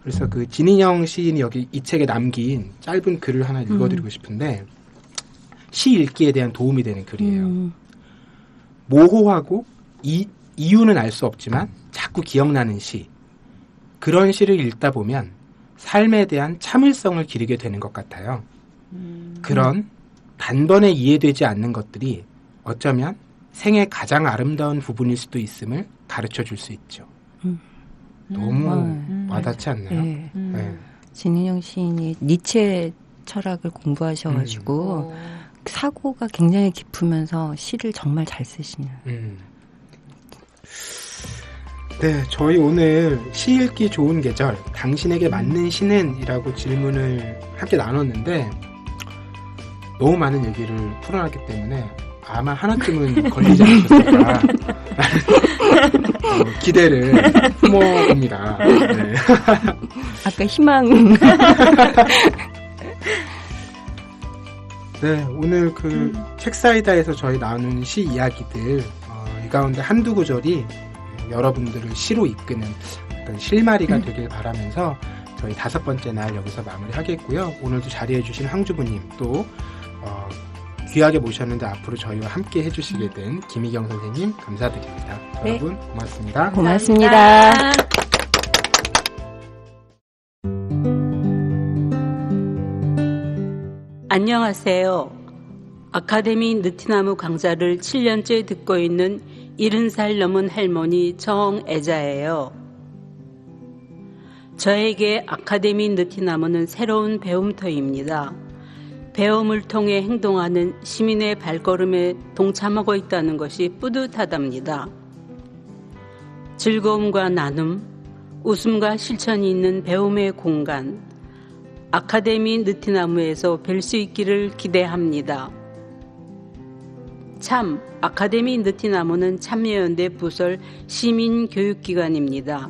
그래서 그 진은영 시인이 여기 이 책에 남긴 짧은 글을 하나 읽어드리고 싶은데 시 읽기에 대한 도움이 되는 글이에요. 모호하고 이유는 알 수 없지만 자꾸 기억나는 시. 그런 시를 읽다 보면 삶에 대한 참을성을 기르게 되는 것 같아요. 그런 단번에 이해되지 않는 것들이 어쩌면 생의 가장 아름다운 부분일 수도 있음을 가르쳐 줄 수 있죠. 너무 와닿지 않나요? 네. 네. 진은영 시인이 니체 철학을 공부하셔가지고 사고가 굉장히 깊으면서 시를 정말 잘 쓰시는. 네, 저희 오늘 시 읽기 좋은 계절, 당신에게 맞는 시는? 이라고 질문을 함께 나눴는데 너무 많은 얘기를 풀어놨기 때문에 아마 하나쯤은 걸리지 않으셨을까 기대를 품어봅니다. 네. 아까 희망. 네, 오늘 그 책사이다에서 저희 나눈 시 이야기들 이 가운데 한두 구절이 여러분들을 시로 이끄는 어떤 실마리가 되길 바라면서 저희 5번째 날 여기서 마무리하겠고요. 오늘도 자리해주신 황주부님 또 귀하게 모셨는데 앞으로 저희와 함께 해주시게 된 김희경 선생님 감사드립니다. 네. 여러분 고맙습니다. 고맙습니다. 안녕하세요. 아카데미 느티나무 강좌를 7년째 듣고 있는 70살 넘은 할머니 정애자예요. 저에게 아카데미 느티나무는 새로운 배움터입니다. 배움을 통해 행동하는 시민의 발걸음에 동참하고 있다는 것이 뿌듯하답니다. 즐거움과 나눔, 웃음과 실천이 있는 배움의 공간, 아카데미 느티나무에서 뵐 수 있기를 기대합니다. 참, 아카데미 느티나무는 참여연대 부설 시민교육기관입니다.